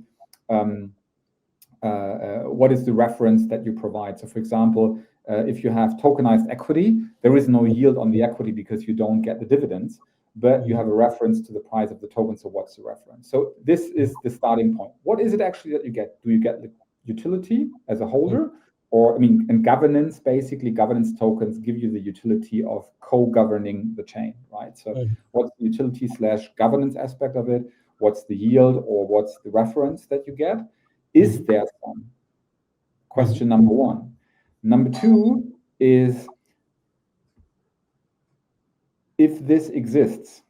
what is the reference that you provide? So for example, if you have tokenized equity, there is no yield on the equity because you don't get the dividends, but you have a reference to the price of the token. So what's the reference? So this is the starting point. What is it actually that you get? Do you get the utility as a holder? Or, I mean, and governance, basically governance tokens give you the utility of co-governing the chain, right? So what's the utility / governance aspect of it? What's the yield, or what's the reference that you get? Is there some? Question number one. Number two is, if this exists,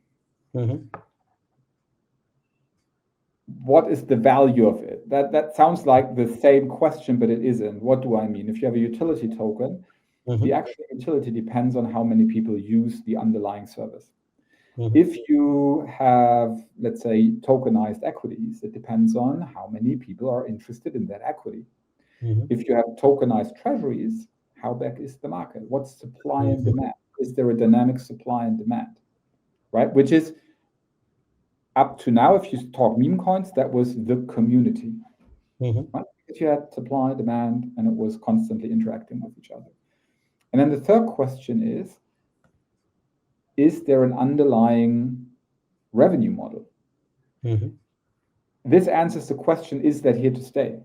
what is the value of it? That sounds like the same question, but it isn't. What do I mean? If you have a utility token, the actual utility depends on how many people use the underlying service. If you have, let's say, tokenized equities, it depends on how many people are interested in that equity. If you have tokenized treasuries, how big is the market? What's supply and demand? Is there a dynamic supply and demand, right? Which is, up to now, if you talk meme coins, that was the community. Right? If you had supply, demand, and it was constantly interacting with each other. And then the third question is there an underlying revenue model? This answers the question, is that here to stay?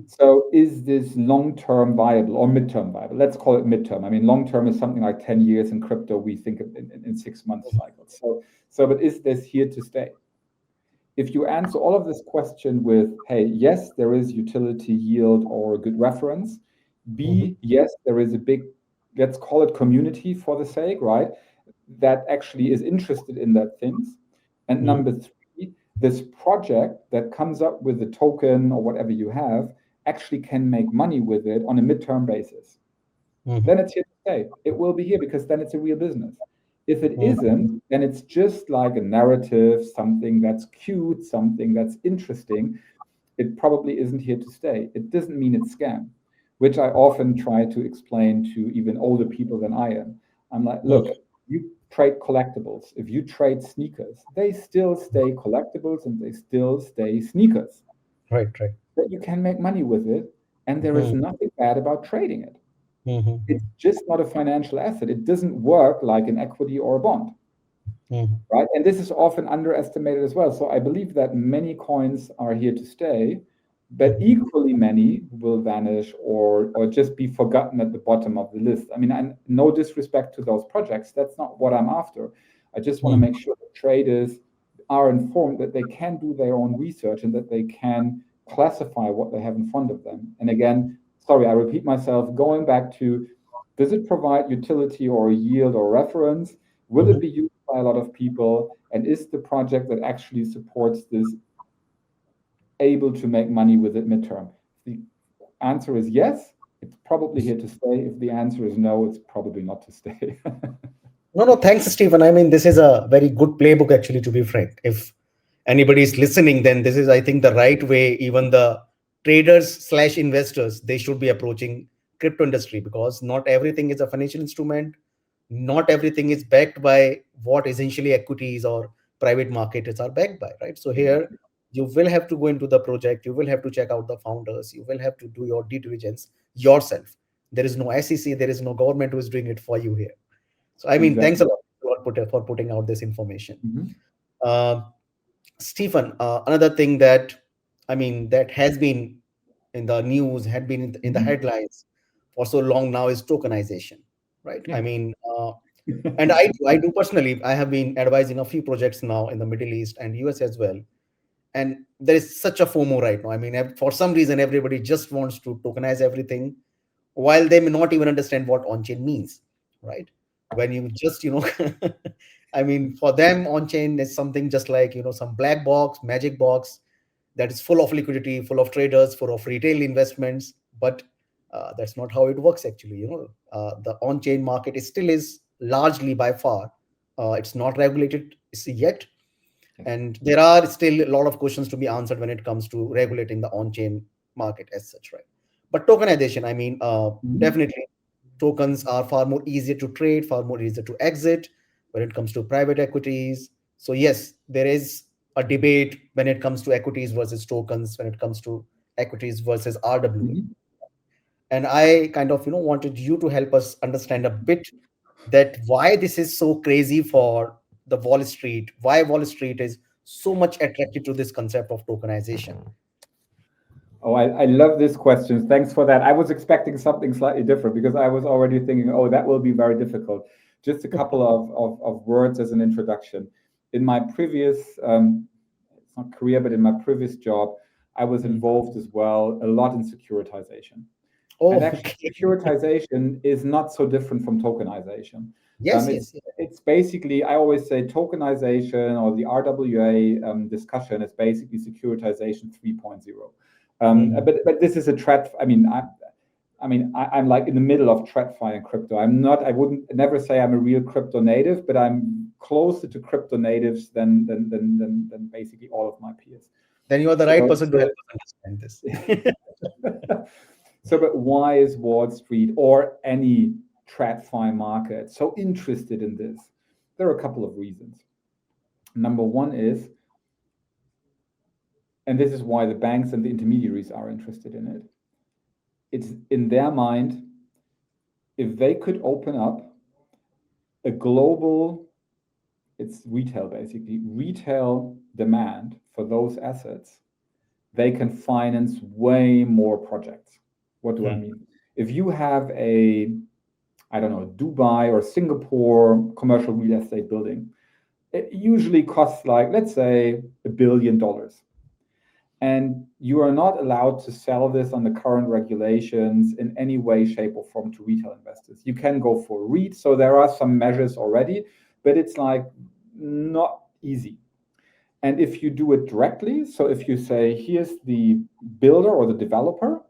So is this long-term viable or mid-term viable? Let's call it mid-term. I mean, long-term is something like 10 years in crypto. We think of in 6-month cycles. But is this here to stay? If you answer all of this question with, hey, yes, there is utility, yield, or a good reference. B, yes, there is a big, let's call it community for the sake, right? That actually is interested in that things. And number 3, this project that comes up with a token or whatever you have actually can make money with it on a midterm basis. Then it's here to stay. It will be here because then it's a real business. If it isn't, then it's just like a narrative, something that's cute, something that's interesting. It probably isn't here to stay. It doesn't mean it's scam, which I often try to explain to even older people than I am. I'm like, look, you trade collectibles. If you trade sneakers, they still stay collectibles and they still stay sneakers. Right. But you can make money with it, and there is nothing bad about trading it. It's just not a financial asset. It doesn't work like an equity or a bond, right? And this is often underestimated as well. So I believe that many coins are here to stay, but equally many will vanish or just be forgotten at the bottom of the list. I mean, no disrespect to those projects. That's not what I'm after. I just want to make sure that traders are informed that they can do their own research and that they can classify what they have in front of them. And again, sorry, I repeat myself, going back to, does it provide utility or yield or reference? Will it be used by a lot of people? And is the project that actually supports this able to make money with it midterm? If the answer is yes, it's probably here to stay. If the answer is no, it's probably not to stay. No, thanks, Stephen. I mean, this is a very good playbook, actually, to be frank. If anybody is listening, then this is, I think, the right way. Even the traders/investors, they should be approaching crypto industry, because not everything is a financial instrument. Not everything is backed by what essentially equities or private markets are backed by, right? So here you will have to go into the project, you will have to check out the founders, you will have to do your due diligence yourself. There is no SEC, there is no government who is doing it for you here. So I mean, thanks a lot for putting out this information. Stephen, another thing that, I mean, that has been in the news, had been in the headlines for so long now, is tokenization, right? I mean, and I do personally, I have been advising a few projects now in the Middle East and US as well. And there is such a FOMO right now. I mean, for some reason, everybody just wants to tokenize everything, while they may not even understand what on-chain means, right? When you just, I mean, for them, on-chain is something just like, some black box, magic box that is full of liquidity, full of traders, full of retail investments. But that's not how it works, actually. The on-chain market is largely, by far, it's not regulated yet. And there are still a lot of questions to be answered when it comes to regulating the on-chain market as such, right? But tokenization, I mean, definitely tokens are far more easier to trade, far more easier to exit when it comes to private equities. So yes, there is a debate when it comes to equities versus tokens, when it comes to equities versus RWA. And I kind of, wanted you to help us understand a bit that why this is so crazy for the Wall Street, why Wall Street is so much attracted to this concept of tokenization. Oh, I love this question. Thanks for that. I was expecting something slightly different because I was already thinking, oh, that will be very difficult. Just a couple of words as an introduction. In my previous, it's not career, but in my previous job, I was involved as well a lot in securitization. Oh, and actually, securitization is not so different from tokenization. Yes, it's basically, I always say tokenization or the RWA discussion is basically securitization 3.0. But this is a trad. I'm like in the middle of TradFi and crypto. I wouldn't never say I'm a real crypto native, but I'm closer to crypto natives than basically all of my peers. Then you are the right person to help us understand this. But why is Wall Street or any TradFi market so interested in this? There are a couple of reasons. Number one is and this is why the banks and the intermediaries are interested in it. It's in their mind, if they could open up a global, it's retail basically, retail demand for those assets, they can finance way more projects. What do I mean? If you have a, I don't know, Dubai or Singapore commercial real estate building, it usually costs like, let's say, $1 billion. And you are not allowed to sell this on the current regulations in any way, shape, or form to retail investors. You can go for REIT, so there are some measures already, but it's like not easy. And if you do it directly, so if you say, here's the builder or the developer,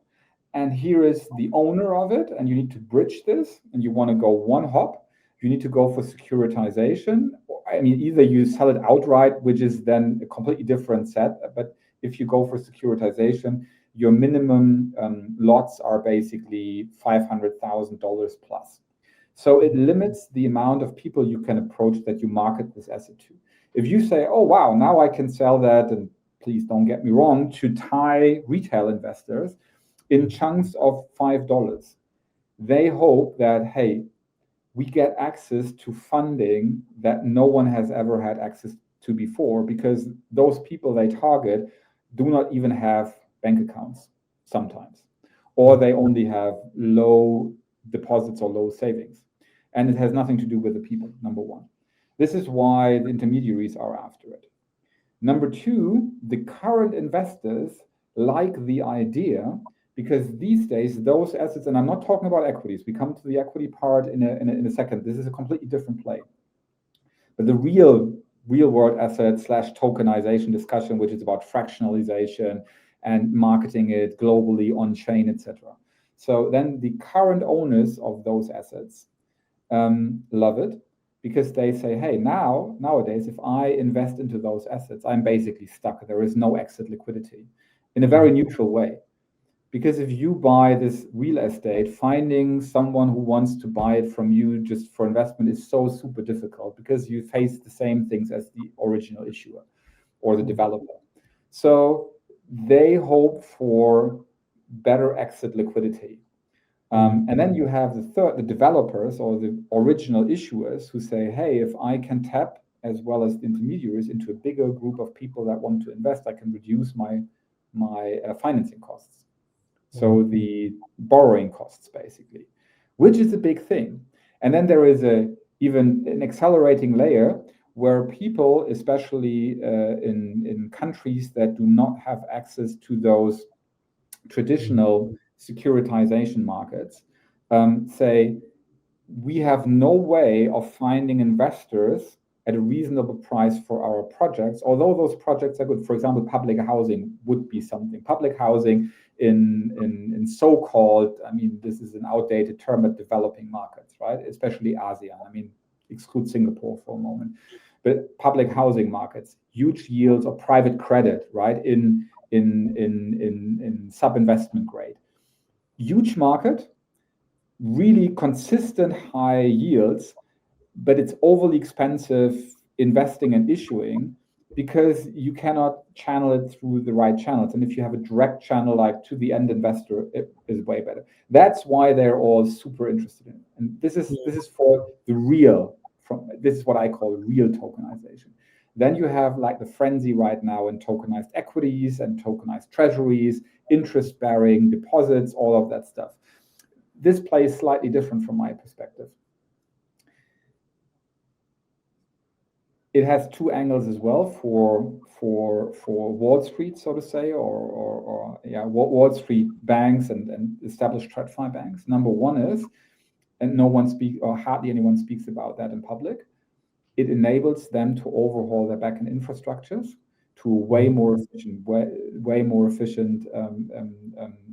and here is the owner of it, and you need to bridge this, and you want to go one hop, you need to go for securitization. I mean, either you sell it outright, which is then a completely different set, but if you go for securitization, your minimum lots are basically $500,000 plus. So it limits the amount of people you can approach that you market this asset to. If you say, oh, wow, now I can sell that, and please don't get me wrong, to Thai retail investors in chunks of $5, they hope that, hey, we get access to funding that no one has ever had access to before, because those people they target do not even have bank accounts sometimes, or they only have low deposits or low savings. And it has nothing to do with the people, number one. This is why the intermediaries are after it. Number two, the current investors like the idea, because these days those assets, and I'm not talking about equities, we come to the equity part in a second. This is a completely different play. But the real world asset / tokenization discussion, which is about fractionalization and marketing it globally on chain, etc. So then the current owners of those assets love it, because they say, hey, nowadays, if I invest into those assets, I'm basically stuck. There is no exit liquidity in a very neutral way. Because if you buy this real estate, finding someone who wants to buy it from you just for investment is so super difficult, because you face the same things as the original issuer or the developer. So they hope for better exit liquidity. And then you have the developers or the original issuers who say, hey, if I can tap as well as the intermediaries into a bigger group of people that want to invest, I can reduce my financing costs. So the borrowing costs, basically, which is a big thing. And then there is even an accelerating layer where people, especially in countries that do not have access to those traditional securitization markets, say, we have no way of finding investors at a reasonable price for our projects, although those projects are good. For example, public housing would be something. Public housing in so-called, I mean, this is an outdated term, but developing markets, right? Especially ASEAN. I mean, exclude Singapore for a moment. But public housing markets, huge yields of private credit, right? In sub-investment grade. Huge market, really consistent high yields, but it's overly expensive investing and issuing, because you cannot channel it through the right channels. And if you have a direct channel, like to the end investor, it is way better. That's why they're all super interested in it. And this is for the real, this is what I call real tokenization. Then you have like the frenzy right now in tokenized equities and tokenized treasuries, interest-bearing deposits, all of that stuff. This plays slightly different from my perspective. It has two angles as well for Wall Street, so to say, or Wall Street banks and established TradFi banks. Number one is, and no one speaks, or hardly anyone speaks about that in public, it enables them to overhaul their backend infrastructures to a way more efficient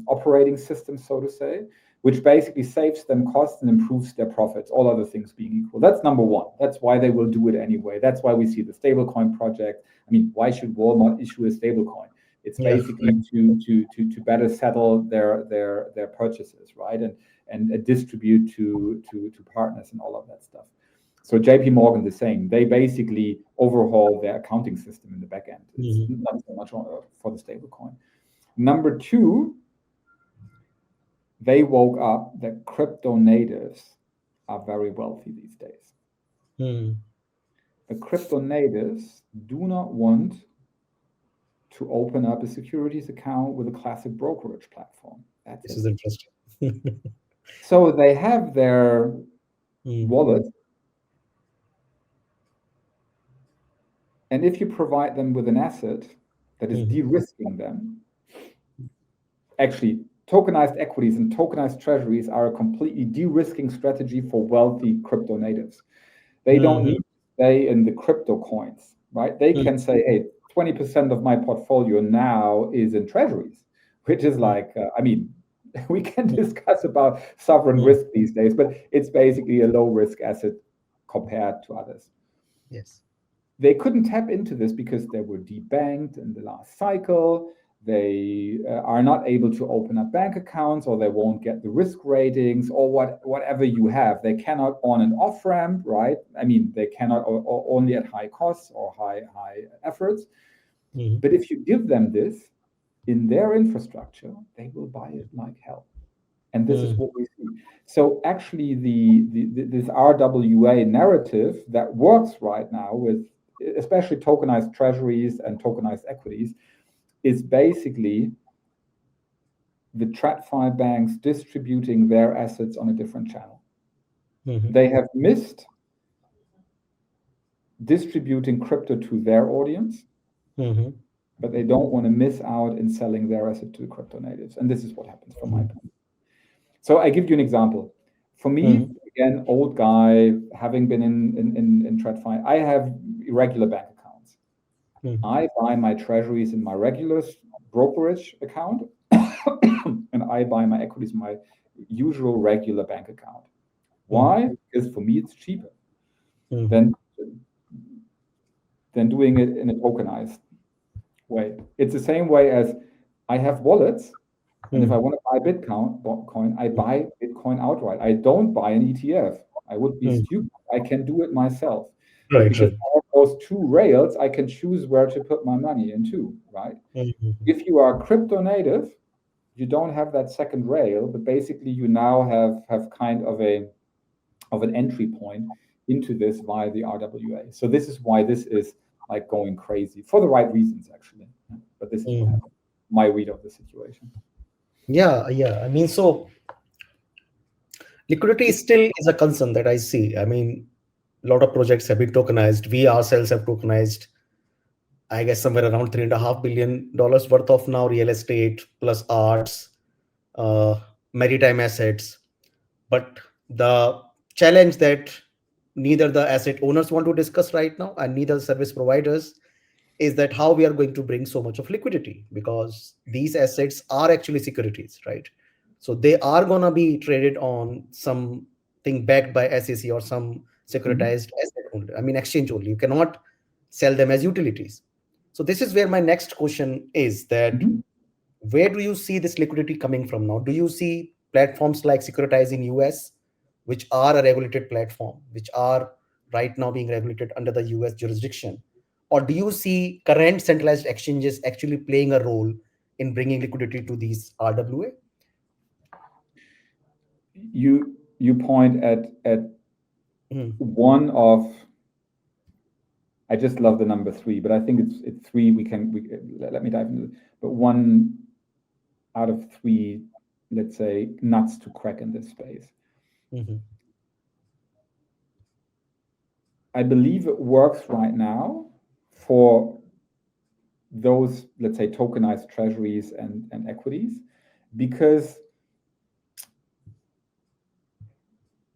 operating system, so to say, which basically saves them costs and improves their profits, all other things being equal. That's number one. That's why they will do it anyway. That's why we see the stablecoin project. I mean, why should Walmart issue a stablecoin? It's basically to better settle their purchases, right? And distribute to partners and all of that stuff. So JP Morgan the same. They basically overhaul their accounting system in the back end. It's not so much for the stablecoin. Number two, they woke up that crypto natives are very wealthy these days. The crypto natives do not want to open up a securities account with a classic brokerage platform. That's This it. is interesting. So they have their wallet, and if you provide them with an asset that is de-risking them, actually, tokenized equities and tokenized treasuries are a completely de-risking strategy for wealthy crypto natives. They don't need to stay in the crypto coins, right? They can say, hey, 20% of my portfolio now is in treasuries, which is like, we can discuss about sovereign risk these days, but it's basically a low risk asset compared to others. Yes. They couldn't tap into this because they were debanked in the last cycle. They are not able to open up bank accounts, or they won't get the risk ratings, or whatever you have. They cannot on and off ramp, right? I mean, they cannot or only at high costs or high efforts. But if you give them this in their infrastructure, they will buy it like hell. And this is what we see. So actually, this RWA narrative that works right now with especially tokenized treasuries and tokenized equities is basically the TradFi banks distributing their assets on a different channel. They have missed distributing crypto to their audience, but they don't want to miss out in selling their asset to the crypto natives. And this is what happens from my point. So I give you an example. For me, again, old guy, having been in TradFi, I have irregular bank accounts. I buy my treasuries in my regular brokerage account, and I buy my equities in my usual regular bank account. Why? Because for me, it's cheaper than doing it in a tokenized way. It's the same way as I have wallets, and if I want to buy Bitcoin, I buy Bitcoin outright. I don't buy an ETF. I would be stupid. I can do it myself. Right. Because I have those two rails, I can choose where to put my money into, right? If you are crypto native, you don't have that second rail, but basically you now have kind of an entry point into this via the RWA. So this is why this is like going crazy for the right reasons, actually. But this is what happened. My read of the situation. Yeah. I mean, so liquidity still is a concern that I see. I mean, a lot of projects have been tokenized. We ourselves have tokenized, I guess, somewhere around $3.5 billion worth of now real estate plus arts, maritime assets. But the challenge that neither the asset owners want to discuss right now and neither service providers is that how we are going to bring so much of liquidity, because these assets are actually securities, right? So they are going to be traded on something backed by SEC or some securitized asset only. I mean, exchange only. You cannot sell them as utilities. So this is where my next question is that where do you see this liquidity coming from now? Do you see platforms like Securitize in US, which are a regulated platform, which are right now being regulated under the US jurisdiction? Or do you see current centralized exchanges actually playing a role in bringing liquidity to these RWA? You point at one of, I just love the number 3, but I think it's 3. Let me dive into it. But 1 out of 3, let's say, nuts to crack in this space. I believe it works right now for those, let's say, tokenized treasuries and equities, because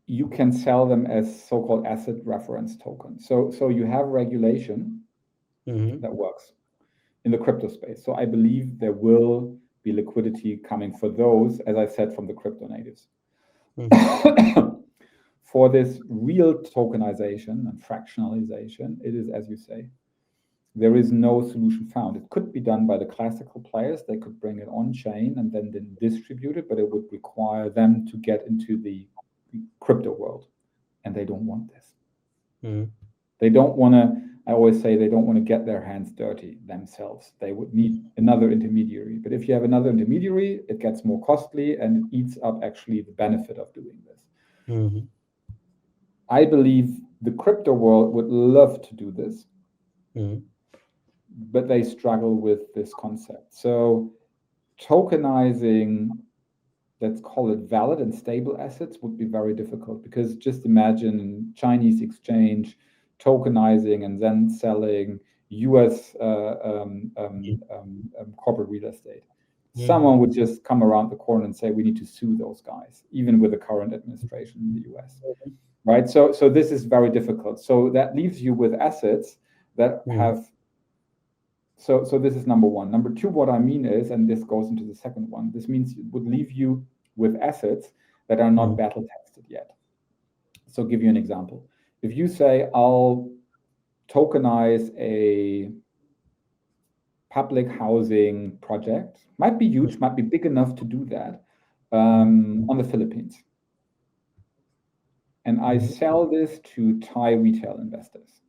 you can sell them as so-called asset reference tokens. So you have regulation that works in the crypto space. So I believe there will be liquidity coming for those, as I said, from the crypto natives. For this real tokenization and fractionalization, it is, as you say, there is no solution found. It could be done by the classical players. They could bring it on chain and then distribute it, but it would require them to get into the crypto world, and they don't want this. Mm. They don't want to, I always say they don't want to get their hands dirty themselves. They would need another intermediary. But if you have another intermediary, it gets more costly and it eats up actually the benefit of doing this. Mhm. I believe the crypto world would love to do this, Mhm. but they struggle with this concept. So tokenizing, let's call it valid and stable assets, would be very difficult, because just imagine Chinese exchange tokenizing and then selling US corporate real estate. Mhm. Someone would just come around the corner and say, we need to sue those guys, even with the current administration in the US, right? So this is very difficult. So that leaves you with assets that Mhm. have, so this is number one. Number two, what I mean is, and this goes into the second one, this means it would leave you with assets that are not Mhm. battle tested yet. So I'll give you an example. If you say, I'll tokenize a public housing project, might be huge, might be big enough to do that, Mhm. on the Philippines, and I Mhm. sell this to Thai retail investors.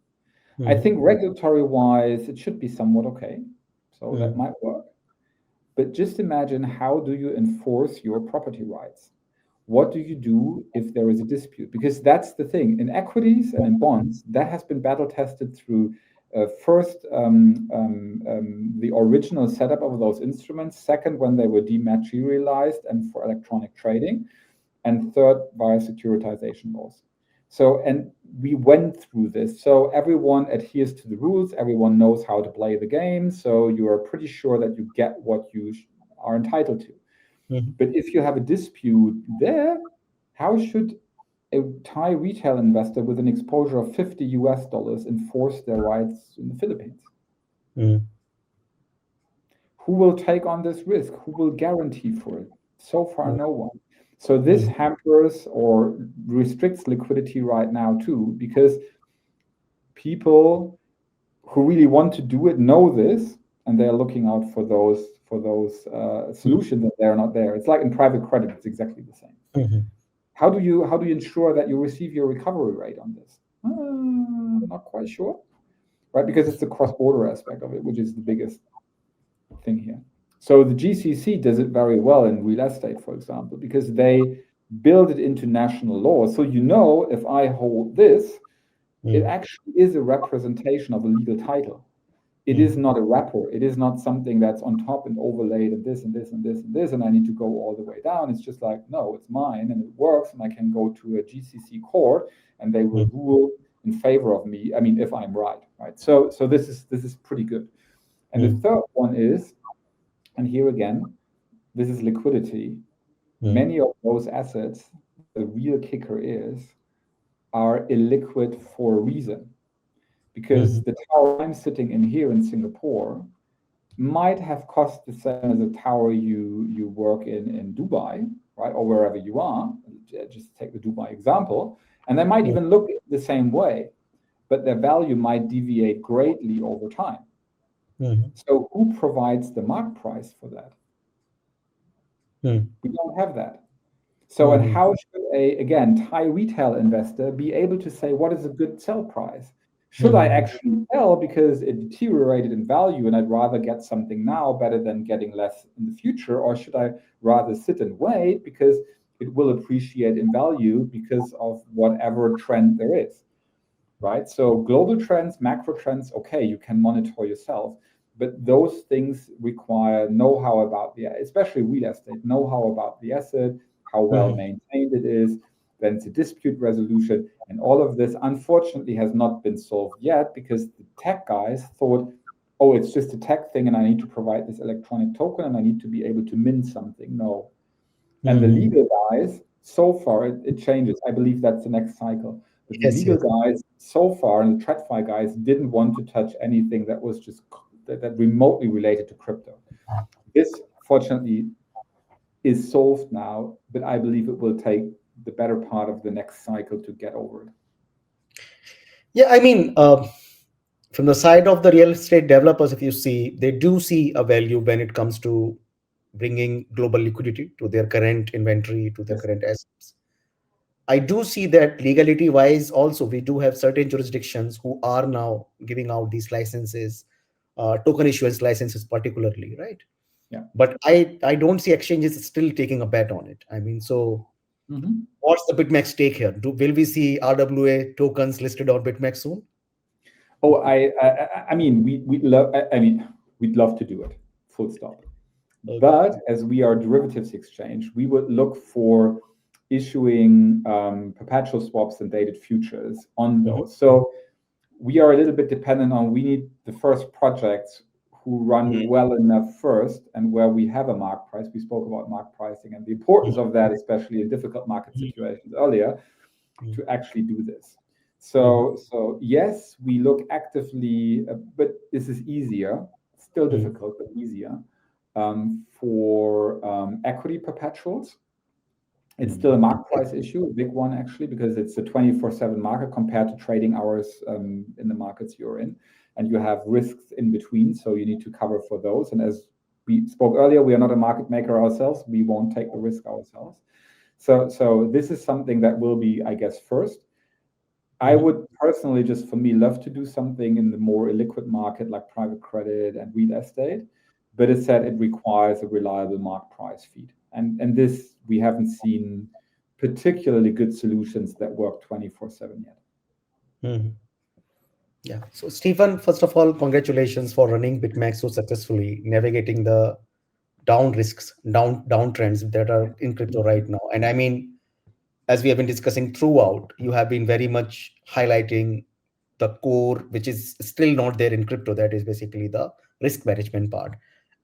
I Mhm. think regulatory wise, it should be somewhat okay. So that Mhm. might work. But just imagine, how do you enforce your property rights? What do you do if there is a dispute? Because that's the thing. In equities and in bonds, that has been battle tested through first the original setup of those instruments, second, when they were dematerialized and for electronic trading, and third, via securitization laws. So, and we went through this. So everyone adheres to the rules, everyone knows how to play the game. So you are pretty sure that you get what you are entitled to. Mhm. But if you have a dispute there, how should a Thai retail investor with an exposure of 50 US dollars enforce their rights in the Philippines? Mhm. Who will take on this risk? Who will guarantee for it? So far, Mhm. no one. So this Mhm. hampers or restricts liquidity right now too, because people who really want to do it know this, and they're looking out for those solutions that they're not there. It's like in private credit; it's exactly the same. Mhm. How do you ensure that you receive your recovery rate on this? Not quite sure, right? Because it's the cross-border aspect of it, which is the biggest thing here. So the GCC does it very well in real estate, for example, because they build it into national law. So you know, if I hold this, it Mhm. actually is a representation of a legal title. It is Mhm. not a wrapper. It is not something that's on top and overlaid and this and this and this and this, and I need to go all the way down. It's just like, no, it's mine and it works, and I can go to a GCC court and they will Mhm. rule in favor of me. I mean, if I'm right, right? So this is pretty good. And the Mhm. third one is, and here again, this is liquidity. Mhm. Many of those assets, the real kicker is, are illiquid for a reason. Because Mhm. the tower I'm sitting in here in Singapore might have cost the same as a tower you work in Dubai, right, or wherever you are. Just take the Dubai example, and they might even look the same way, but their value might deviate greatly over time. Mhm. So who provides the mark price for that? Mhm. We don't have that. So, and Mhm. how should again, Thai retail investor be able to say what is a good sell price? Should I Mhm. actually sell because it deteriorated in value and I'd rather get something now better than getting less in the future? Or should I rather sit and wait because it will appreciate in value because of whatever trend there is? Right? So global trends, macro trends, okay, you can monitor yourself, but those things require know-how about the, especially real estate, know-how about the asset, how well Mhm. maintained it is, then it's a dispute resolution, and all of this unfortunately has not been solved yet because the tech guys thought, oh, it's just a tech thing, and I need to provide this electronic token, and I need to be able to mint something. No, and the Mhm. legal guys, so far, it changes. I believe that's the next cycle. But the Yes, legal yes. guys, so far, and the TradFi guys didn't want to touch anything that was just that remotely related to crypto. This, fortunately, is solved now, but I believe it will take the better part of the next cycle to get over it. Yeah, I mean, from the side of the real estate developers, if you see, they do see a value when it comes to bringing global liquidity to their current inventory, to their Yes. current assets. I do see that legality wise also we do have certain jurisdictions who are now giving out these licenses, token issuance licenses particularly, right? Yeah. But I don't see exchanges still taking a bet on it. I mean, so Mm-hmm. what's the BitMEX take here? Will we see RWA tokens listed on BitMEX soon? Oh, I mean, we love. I mean, we'd love to do it. Full stop. Okay. But as we are a derivatives exchange, we would look for issuing perpetual swaps and dated futures on Mhm. those. So we are a little bit dependent on, we need the first projects who run Mhm. well enough first and where we have a mark price. We spoke about mark pricing and the importance of that, especially in difficult market situations earlier, Mhm. to actually do this. Mhm. So yes, we look actively, but this is easier, still Mhm. difficult, but easier for equity perpetuals. It's Mhm. still a market price issue, a big one actually, because it's a 24/7 market compared to trading hours in the markets you're in, and you have risks in between, so you need to cover for those. And as we spoke earlier, we are not a market maker ourselves; we won't take the risk ourselves. So this is something that will be, I guess, first. I Mhm. would personally, just for me, love to do something in the more illiquid market like private credit and real estate, but it said it requires a reliable market price feed. And this, we haven't seen particularly good solutions that work 24/7 yet. Mhm. Yeah. So, Stephen, first of all, congratulations for running BitMEX so successfully, navigating the down risks, downtrends that are in crypto right now. And I mean, as we have been discussing throughout, you have been very much highlighting the core, which is still not there in crypto. That is basically the risk management part.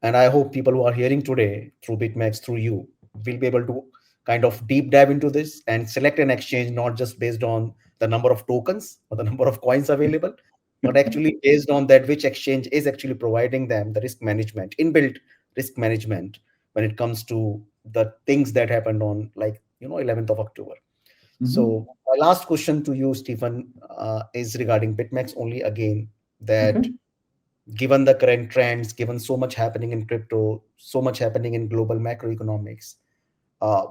And I hope people who are hearing today through BitMEX, through you, will be able to kind of deep dive into this and select an exchange not just based on the number of tokens or the number of coins available, but actually based on that which exchange is actually providing them the risk management, inbuilt risk management when it comes to the things that happened on, like, 11th of October. Mm-hmm. So my last question to you, Stephen, is regarding BitMEX only again, that Okay. given the current trends, given so much happening in crypto, so much happening in global macroeconomics,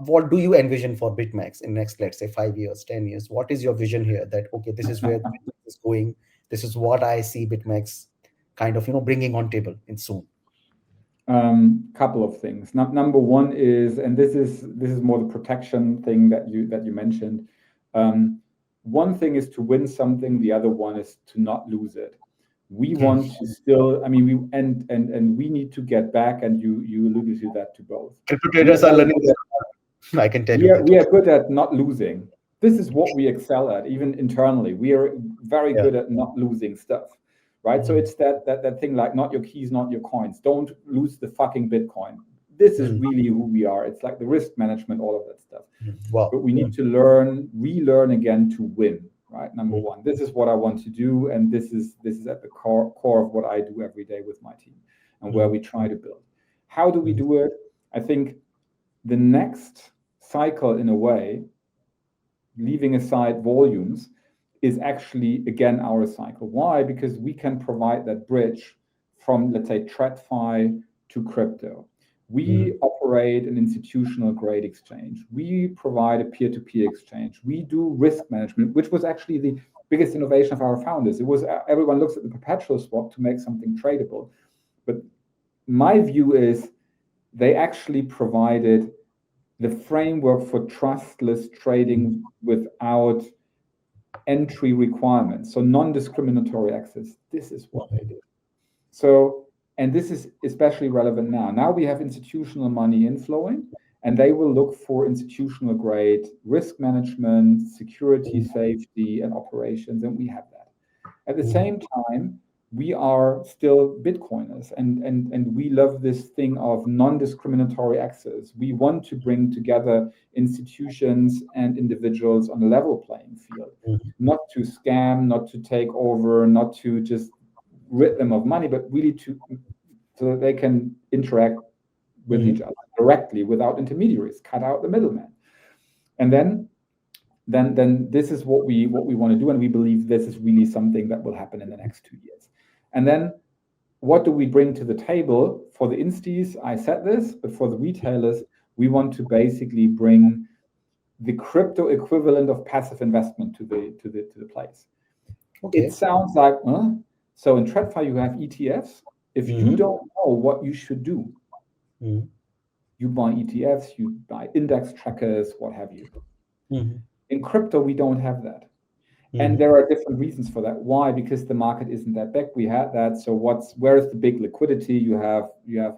what do you envision for BitMEX in next, let's say, 5 years, 10 years? What is your vision here? That okay, this is where BitMEX is going. This is what I see BitMEX kind of bringing on table in soon. Couple of things. Number one is, and this is more the protection thing that you mentioned. One thing is to win something. The other one is to not lose it. We Hmm. want to still. I mean, we and we need to get back. And you alluded to that to both. Crypto We are traders are very learning good this. at, I can tell you we are that. we are good at not losing. This is what we excel at, even internally. We are very Yeah. good at not losing stuff, right? So Hmm. it's that thing like, not your keys, not your coins. Don't lose the fucking Bitcoin. This is Hmm. really who we are. It's like the risk management, all of that stuff. Wow. But we need Hmm. to relearn again to win, right? Number Hmm. one, this is what I want to do, and this is at the core of what I do every day with my team, and where Hmm. we try to build. How do we Hmm. do it? I think the next cycle, in a way, leaving aside volumes, is actually again our cycle. Why? Because we can provide that bridge from, let's say, TradFi to crypto. Hmm. We operate an institutional grade exchange. We provide a peer-to-peer exchange. We do risk management, which was actually the biggest innovation of our founders. It was, everyone looks at the perpetual swap to make something tradable. But my view is they actually provided the framework for trustless trading without entry requirements, so non-discriminatory access. This is what they did. So, and this is especially relevant now. Now we have institutional money inflowing, and they will look for institutional grade risk management, security, safety, and operations, and we have that. At the Hmm. same time, we are still Bitcoiners, and we love this thing of non-discriminatory access. We want to bring together institutions and individuals on a level playing field, Hmm. not to scam, not to take over, not to just rid them of money, but really to, so that they can interact with each Hmm. other directly without intermediaries, cut out the middleman. And then this is what we want to do, and we believe this is really something that will happen in the next 2 years. And then what do we bring to the table for the instis? I said this, but for the retailers, we want to basically bring the crypto equivalent of passive investment to the place. It Okay. sounds like, so in TradFi you have ETFs. If you Mm-hmm. don't know what you should do, Mm-hmm. you buy ETFs, you buy index trackers, what have you. Mm-hmm. In crypto, we don't have that. And Mm-hmm. there are different reasons for that. Why? Because the market isn't that big. We had that. So where's the big liquidity? You have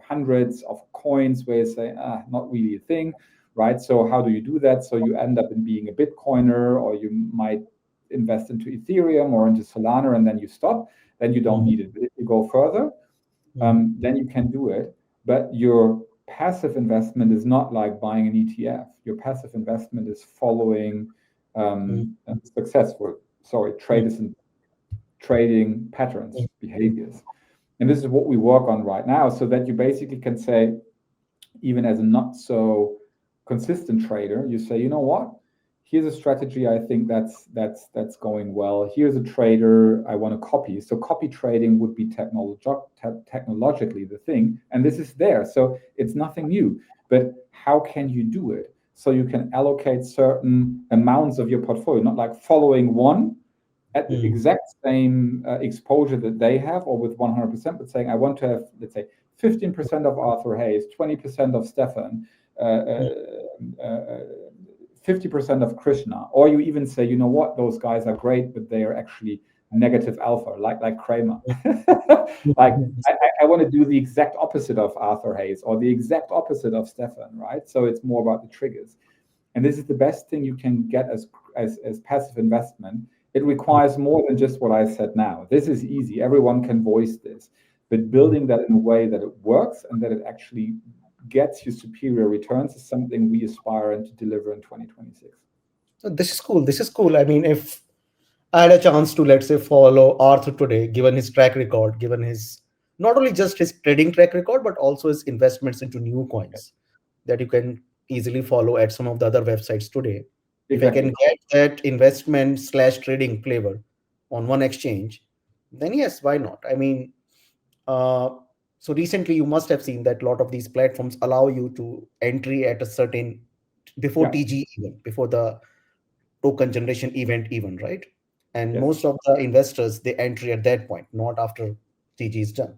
hundreds of coins where you say, not really a thing, right? So how do you do that? So you end up in being a Bitcoiner, or you might invest into Ethereum or into Solana, and then you stop. Then you don't Mm-hmm. need it. But if you go further, then you can do it. But your passive investment is not like buying an ETF. Your passive investment is following successful, traders and trading patterns, behaviors. And this is what we work on right now, so that you basically can say, even as a not so consistent trader, you say, you know what? Here's a strategy I think that's going well. Here's a trader I want to copy. So copy trading would be technologically the thing, and this is there. So it's nothing new. But how can you do it? So you can allocate certain amounts of your portfolio, not like following one at the Mm-hmm. exact same exposure that they have, or with 100%, but saying I want to have, let's say, 15% of Arthur Hayes, 20% of Stephan, uh, uh, uh, 50% of Krishna, or you even say, you know what, those guys are great, but they are actually negative alpha, like Kramer. Like I want to do the exact opposite of Arthur Hayes, or the exact opposite of Stephan, right? So it's more about the triggers. And this is the best thing you can get as passive investment. It requires more than just what I said now. This is easy. Everyone can voice this. But building that in a way that it works and that it actually gets you superior returns is something we aspire and to deliver in 2026. So this is cool. This is cool. I mean, if I had a chance to, let's say, follow Arthur today, given his track record, given his not only just his trading track record, but also his investments into new coins that you can easily follow at some of the other websites today. If I can Exactly. get that investment slash trading flavor on one exchange, then yes, why not? I mean, uh, so recently you must have seen that a lot of these platforms allow you to entry at a certain before Yeah. TG event, before the token generation event even, right? And Yes. most of the investors they entry at that point, not after TG is done.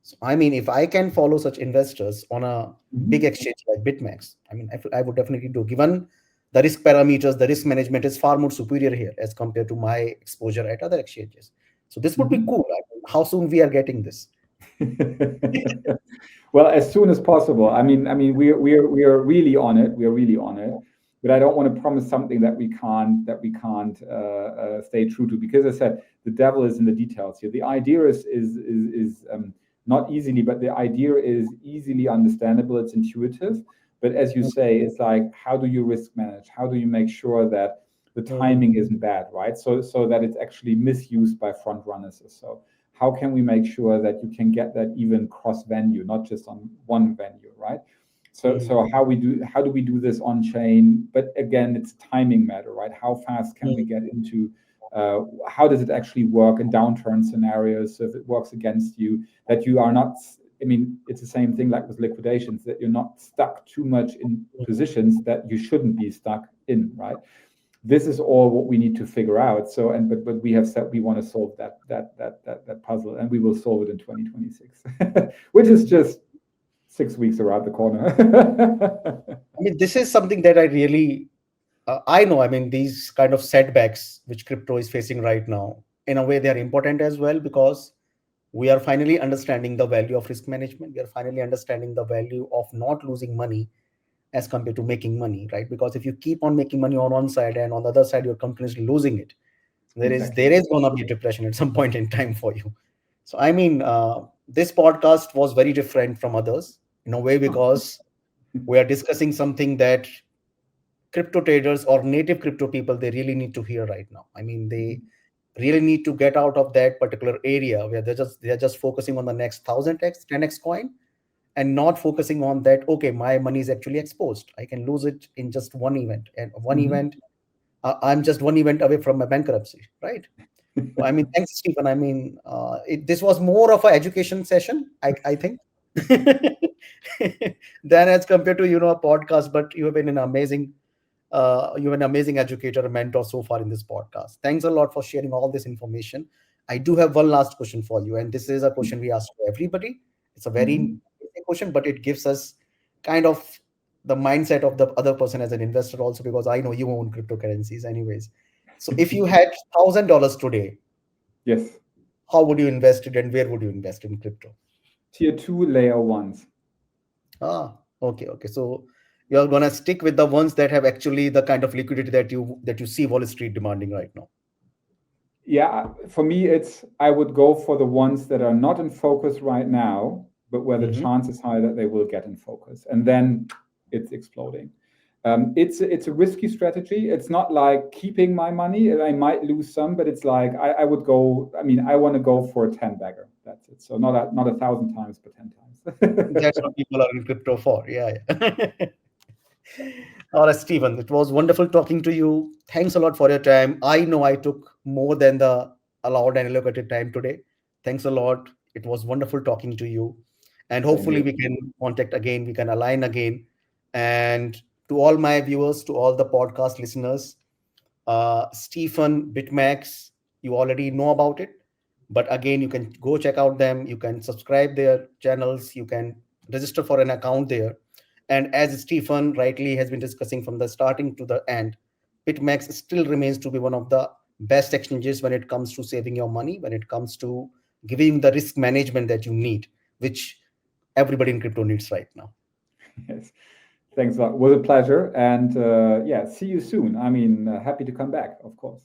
So I mean, if I can follow such investors on a big Mhm. exchange like BitMEX, I mean, I would definitely do. Given the risk parameters, the risk management is far more superior here as compared to my exposure at other exchanges. So this would be Mhm. cool. I mean, how soon we are getting this? Well, as soon as possible. I mean, we are really on it. We are really on it. But I don't want to promise something that we can't stay true to, because I said the devil is in the details here. The idea is not easily, but the idea is easily understandable. It's intuitive. But as you say, it's like, how do you risk manage? How do you make sure that the Mhm. timing isn't bad, right? So that it's actually misused by front runners or so. How can we make sure that you can get that even cross venue, not just on one venue, right? Mhm. So how do we do this on chain? But again, it's a timing matter, right? How fast can we Mhm. get into how does it actually work in downturn scenarios? So if it works against you, that you are not, I mean, it's the same thing like with liquidations, that you're not stuck too much in positions that you shouldn't be stuck in, right? This is all what we need to figure out. So, and but we have said we want to solve that puzzle, and we will solve it in 2026, which is just 6 weeks around the corner. I mean, this is something that I really I know. I mean, these kind of setbacks which crypto is facing right now, in a way, they are important as well because we are finally understanding the value of risk management. We are finally understanding the value of not losing money as compared to making money, right? Because if you keep on making money on one side and on the other side you're continuously losing it, there is Exactly. there is gonna be depression at some point in time for you. So I mean, this podcast was very different from others in a way because we are discussing something that crypto traders or native crypto people they really need to hear right now. I mean, they really need to get out of that particular area where they're just focusing on the next 1000x 10x coin and not focusing on that. Okay, my money is actually exposed, I can lose it in just one event, and one Mhm. event, I'm just one event away from my bankruptcy, right? So I mean, thanks, Stephen. I mean, this was more of an education session, I think, than as compared to a podcast. But you have been an amazing You're an amazing educator, a mentor so far in this podcast. Thanks a lot for sharing all this information. I do have one last question for you, and this is a question we ask to everybody. It's a very Mhm. basic question, but it gives us kind of the mindset of the other person as an investor, also because I know you own cryptocurrencies, anyways. So, if you had $1,000 today, Yes. how would you invest it, and where would you invest in crypto? Tier two, layer ones. Ah, okay, okay. So you're gonna stick with the ones that have actually the kind of liquidity that you see Wall Street demanding right now. Yeah, for me, it's I would go for the ones that are not in focus right now, but where the Mhm. chance is high that they will get in focus, and then it's exploding. It's a risky strategy. It's not like keeping my money. I might lose some, but it's like I would go. I mean, I want to go for a 10 bagger. That's it. So not 1,000 times, but 10 That's times. what people are in crypto for. Yeah, yeah. All right, Stephen, it was wonderful talking to you. Thanks a lot for your time. I know I took more than the allowed and allocated time today. Thanks a lot. It was wonderful talking to you. And Same hopefully here. we can contact again, we can align again. And to all my viewers, to all the podcast listeners, Stephen BitMEX, you already know about it. But again, you can go check out them. You can subscribe their channels. You can register for an account there. And as Stephen rightly has been discussing from the starting to the end, BitMEX still remains to be one of the best exchanges when it comes to saving your money, when it comes to giving the risk management that you need, which everybody in crypto needs right now. Yes. Thanks a lot. It was a pleasure. And yeah, see you soon. I mean, happy to come back, of course.